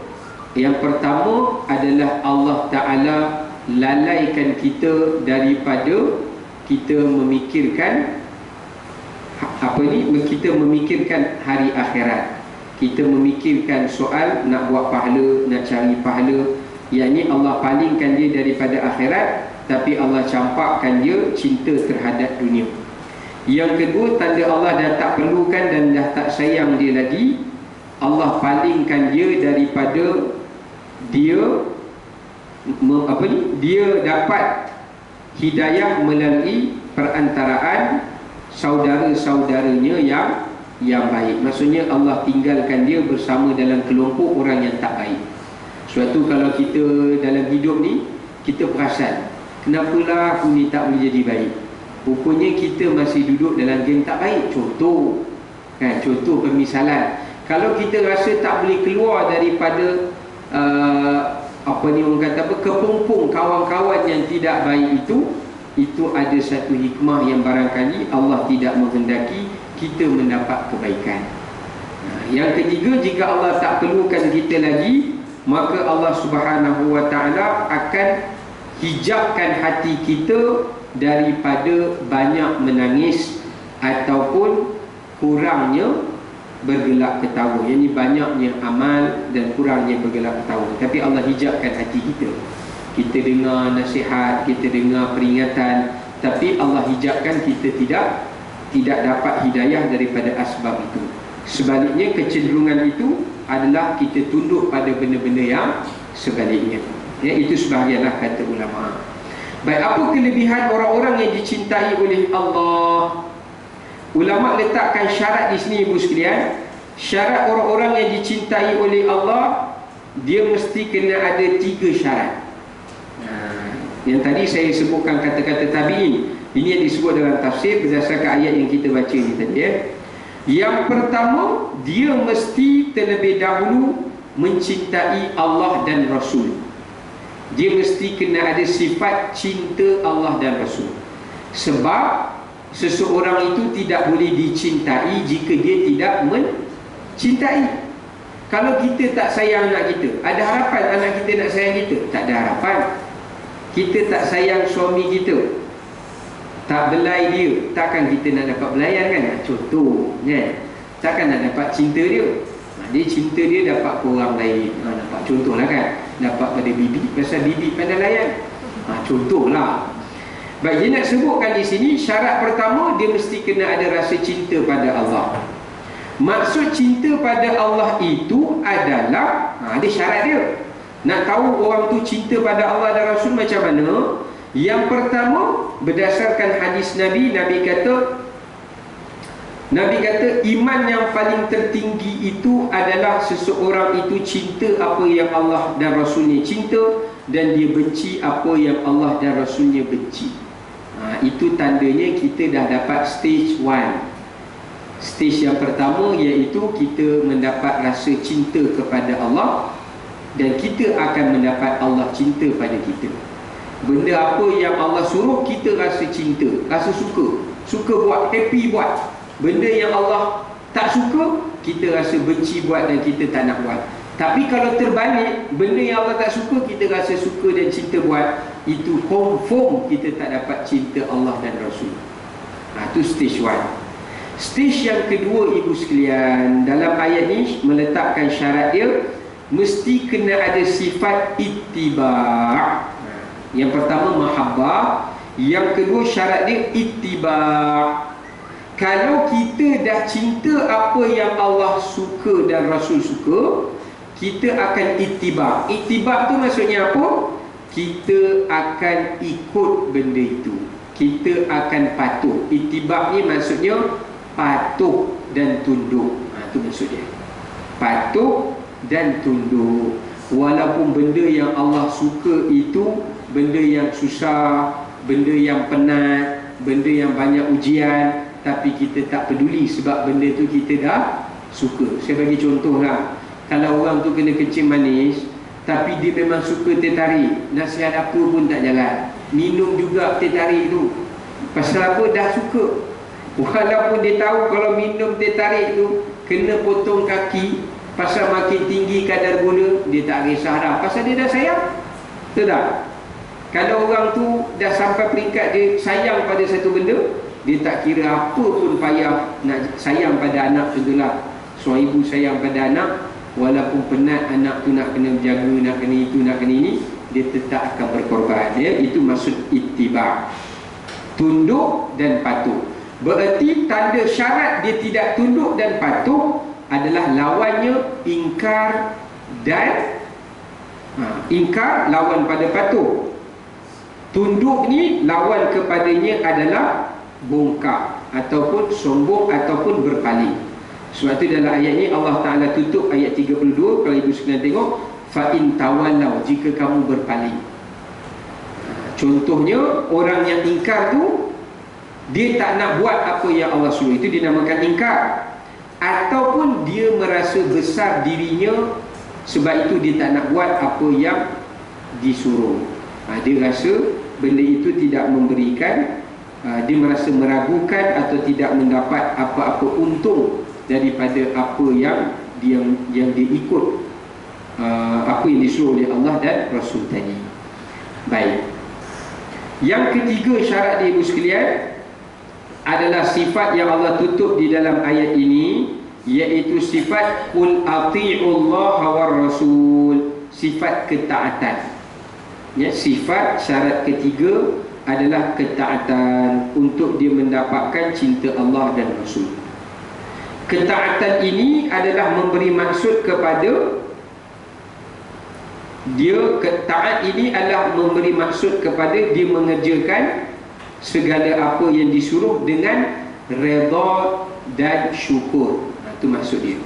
yang pertama adalah Allah Ta'ala lalaikan kita daripada kita memikirkan kita memikirkan hari akhirat. Kita memikirkan soal nak buat pahala, nak cari pahala. Yang ni Allah palingkan dia daripada akhirat, tapi Allah campakkan dia cinta terhadap dunia. Yang kedua, tanda Allah dah tak perlukan dan dah tak sayang dia lagi. Allah palingkan dia daripada dia dapat hidayah melalui perantaraan saudara-saudaranya yang baik. Maksudnya Allah tinggalkan dia bersama dalam kelompok orang yang tak baik. Suatu kalau kita dalam hidup ni, kita perasan, kenapalah aku ni tak boleh jadi baik. Rupanya kita masih duduk dalam geng tak baik. Contoh permisalan, kalau kita rasa tak boleh keluar daripada orang kata kepompong kawan-kawan yang tidak baik itu ada satu hikmah yang barangkali Allah tidak menghendaki kita mendapat kebaikan. Yang ketiga, jika Allah tak perlukan kita lagi, maka Allah Subhanahu wa Ta'ala akan hijabkan hati kita daripada banyak menangis ataupun kurangnya bergelak ketawa. Yang ini banyaknya amal dan kurangnya bergelak ketawa. Tapi Allah hijabkan hati kita. Kita dengar nasihat, kita dengar peringatan, tapi Allah hijabkan kita tidak dapat hidayah daripada asbab itu. Sebaliknya, kecenderungan itu adalah kita tunduk pada benda-benda yang sebaliknya. Ya, itu sebahagianlah kata ulama. Baik, apa kelebihan orang-orang yang dicintai oleh Allah? Ulama letakkan syarat di sini, ibu sekalian. Syarat orang-orang yang dicintai oleh Allah, dia mesti kena ada 3 syarat. Yang tadi saya sebutkan kata-kata tabi'in. Ini yang disebut dalam tafsir berdasarkan ayat yang kita baca ni tadi, ya. Yang pertama, dia mesti terlebih dahulu mencintai Allah dan Rasul. Dia mesti kena ada sifat cinta Allah dan Rasul. Sebab seseorang itu tidak boleh dicintai jika dia tidak mencintai. Kalau kita tak sayang anak kita, ada harapan anak kita nak sayang kita? Tak ada harapan. Kita tak sayang suami kita, tak belai dia, takkan kita nak dapat belayan kan? Contoh, kan? Takkan nak dapat cinta dia. Dia cinta dia dapat ke orang lain. Dapat contohlah kan, dapat pada bibi, pasal bibi pandai layan. Contohlah. Baik, dia nak sebutkan di sini syarat pertama, dia mesti kena ada rasa cinta pada Allah. Maksud cinta pada Allah itu adalah, ada syarat dia. Nak tahu orang tu cinta pada Allah dan Rasul macam mana? Yang pertama, berdasarkan hadis Nabi kata iman yang paling tertinggi itu adalah seseorang itu cinta apa yang Allah dan Rasulnya cinta, dan dia benci apa yang Allah dan Rasulnya benci. Itu tandanya kita dah dapat stage 1. Stage yang pertama iaitu kita mendapat rasa cinta kepada Allah, dan kita akan mendapat Allah cinta pada kita. Benda apa yang Allah suruh, kita rasa cinta, rasa suka buat, happy buat. Benda yang Allah tak suka, kita rasa benci buat dan kita tak nak buat. Tapi kalau terbalik, benda yang Allah tak suka, kita rasa suka dan cinta buat, itu confirm kita tak dapat cinta Allah dan Rasul. Itu stage 1. Stage yang kedua, ibu sekalian, dalam ayat ni meletakkan syarat dia, mesti kena ada sifat ittiba'. Yang pertama mahabbah, yang kedua syarat dia ittiba'. Kalau kita dah cinta apa yang Allah suka dan Rasul suka, kita akan ittiba'. Ittiba' tu maksudnya apa? Kita akan ikut benda itu, kita akan patuh. Ittiba' ni maksudnya patuh dan tunduk. Itu maksudnya patuh dan tunduk. Walaupun benda yang Allah suka itu benda yang susah, benda yang penat, benda yang banyak ujian, tapi kita tak peduli sebab benda tu kita dah suka. Saya bagi contoh lah, kalau orang tu kena kencing manis tapi dia memang suka teh tarik, nasihat apa pun tak jalan, minum juga teh tarik tu. Pasal apa? Dah suka. Walaupun dia tahu kalau minum teh tarik tu kena potong kaki, pasal makin tinggi kadar gula, dia tak risau dah, pasal dia dah sayang. Betul tak? Kalau orang tu dah sampai peringkat dia sayang pada satu benda, dia tak kira apa pun payah nak sayang pada anak. Contohlah, seorang ibu sayang pada anak, walaupun penat anak tu nak kena berjaga, nak kena itu, nak kena ini, dia tetap akan berkorban. Ya? Itu maksud ittiba', tunduk dan patuh. Bererti tanda syarat dia tidak tunduk dan patuh adalah lawannya ingkar dan ingkar lawan pada patuh. Tunduk ni lawan kepadanya adalah bongkar ataupun sombong ataupun berpaling. Sebab itu dalam ayat ni Allah Ta'ala tutup ayat 32, kalau ibu sekalian tengok, fa in tawallaw, jika kamu berpaling. Contohnya orang yang ingkar tu, dia tak nak buat apa yang Allah suruh, itu dinamakan ingkar. Ataupun dia merasa besar dirinya, sebab itu dia tak nak buat apa yang disuruh. Dia rasa benda itu tidak memberikan, dia merasa meragukan atau tidak mendapat apa-apa untung daripada apa yang dia ikut, apa yang disuruh oleh Allah dan Rasul tadi. Baik. Yang ketiga syarat dia ibu sekalian adalah sifat yang Allah tutup di dalam ayat ini, iaitu sifat qul ati'ullaha war rasul, sifat ketaatan. Ya, sifat syarat ketiga adalah ketaatan untuk dia mendapatkan cinta Allah dan Rasul. Ketaatan ini adalah memberi maksud kepada dia, taat ini adalah memberi maksud kepada dia mengerjakan segala apa yang disuruh dengan redha dan syukur. Itu maksud dia.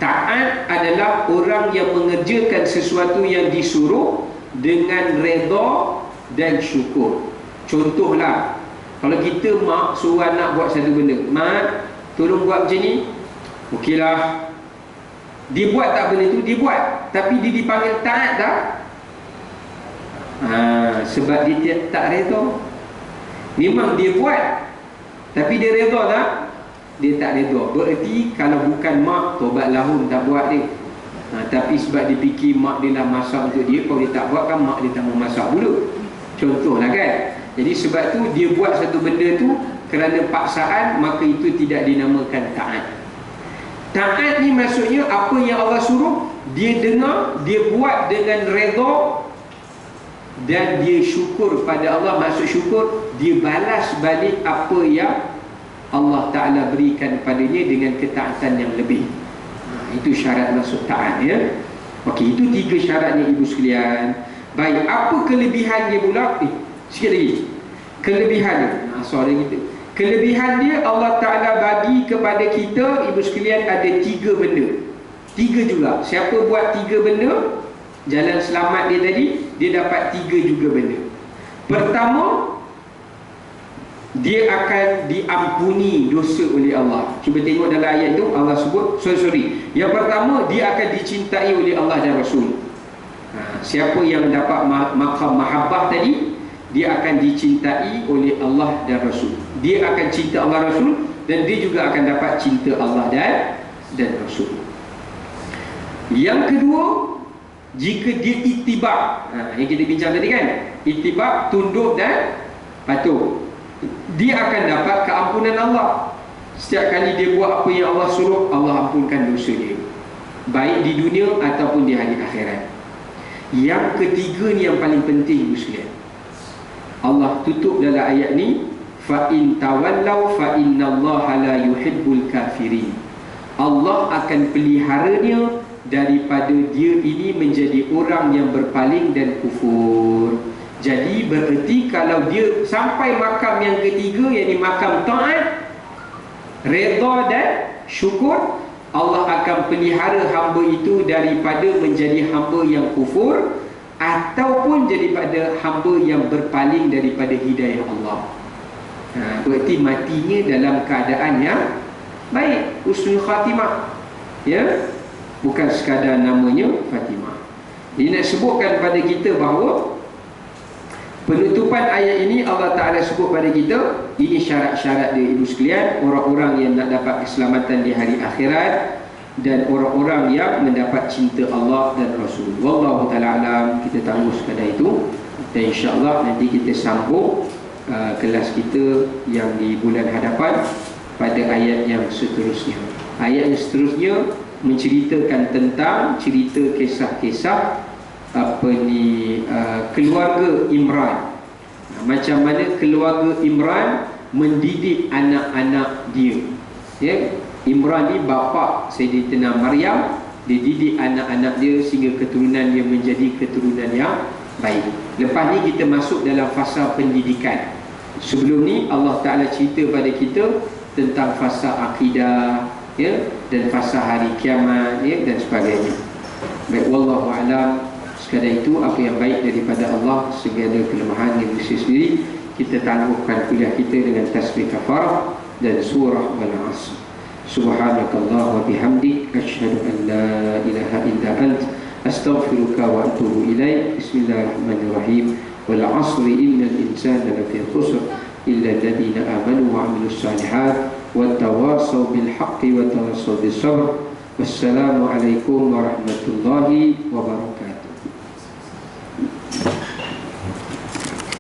Taat adalah orang yang mengerjakan sesuatu yang disuruh dengan redha dan syukur. Contohlah, kalau kita mak suruh anak buat satu benda, mak tolong buat macam ni, okeylah. Dia buat tak benda tu, dia buat, tapi dia dipanggil taat tak? Sebab dia tak redha. Memang dia buat, tapi dia redha tak? Dia tak redha. Berarti kalau bukan mak, tobat lahum tak buat dia. Tapi sebab dia fikir mak dia dah masak untuk dia, kalau dia tak buat kan mak dia tak mau masak dulu. Contohlah kan. Jadi sebab tu dia buat satu benda tu kerana paksaan, maka itu tidak dinamakan taat. Taat ni maksudnya apa yang Allah suruh, dia dengar, dia buat dengan redha dan dia syukur pada Allah. Maksud syukur, dia balas balik apa yang Allah Ta'ala berikan padanya dengan ketaatan yang lebih. Itu syarat masuk taat, ya. Okey, itu tiga syaratnya ibu sekalian. Baik, apa kelebihan dia pula? Sikit lagi. Kelebihan dia. Soalan kita. Kelebihan dia Allah Ta'ala bagi kepada kita ibu sekalian ada tiga benda. Tiga juga. Siapa buat tiga benda, jalan selamat dia tadi, dia dapat tiga juga benda. Pertama, dia akan diampuni dosa oleh Allah. Cuba tengok dalam ayat tu Allah sebut, sorry. Yang pertama, dia akan dicintai oleh Allah dan Rasul. Siapa yang dapat maqam mahabbah tadi, dia akan dicintai oleh Allah dan Rasul. Dia akan cinta Allah Rasul, dan dia juga akan dapat cinta Allah dan Rasul. Yang kedua, jika dia ittiba', yang kita bincang tadi kan, ittiba', tunduk dan patuh, dia akan dapat keampunan Allah. Setiap kali dia buat apa yang Allah suruh, Allah ampunkan dosa dia, baik di dunia ataupun di hari akhirat. Yang ketiga ni yang paling penting ibu sekalian. Allah tutup dalam ayat ni, fa in tawallaw fa innallaha la yuhibbul kafirin. Allah akan peliharanya daripada dia ini menjadi orang yang berpaling dan kufur. Jadi bererti kalau dia sampai makam yang ketiga, yakni makam taat, redha dan syukur, Allah akan pelihara hamba itu daripada menjadi hamba yang kufur ataupun daripada hamba yang berpaling daripada hidayah Allah. Berarti matinya dalam keadaan yang baik, husnul khatimah, ya, bukan sekadar namanya Fatimah. Ini nak sebutkan pada kita bahawa penutupan ayat ini Allah Ta'ala sebut pada kita, ini syarat-syarat dia ibu sekalian, orang-orang yang nak dapat keselamatan di hari akhirat dan orang-orang yang mendapat cinta Allah dan Rasul. Wallahu ta'ala alam. Kita tangguh sekadar itu, dan insya-Allah nanti kita sambung kelas kita yang di bulan hadapan pada ayat yang seterusnya. Ayat yang seterusnya menceritakan tentang cerita kisah-kisah keluarga Imran. Macam mana keluarga Imran mendidik anak-anak dia, ya. Imran ni bapa Sayyidatina Maryam, dia didik anak-anak dia sehingga keturunan dia menjadi keturunan yang baik. Lepas ni kita masuk dalam fasa pendidikan. Sebelum ni Allah Ta'ala cerita pada kita tentang fasa akidah, ya, dan fasa hari kiamat, ya, dan sebagainya. Baik, wallahu a'lam. Sekadar itu apa yang baik daripada Allah, segala kelemahan yang bersih sendiri. Kita tangguhkan kuliah kita dengan tasbih kafarah dan surah Al-Asr. Subhanakallah wa bihamdik, asyhadu an la ilaha illa ant, astaghfiruka wa atubu ilaik. Bismillahirrahmanirrahim. Wal 'asri innal insana lafi khusr illa alladhina amanu wa 'amilus shalihat wa tawassaw bil haqqi wa tawassaw bis sabr. Wassalamu alaikum warahmatullahi wabarakatuh.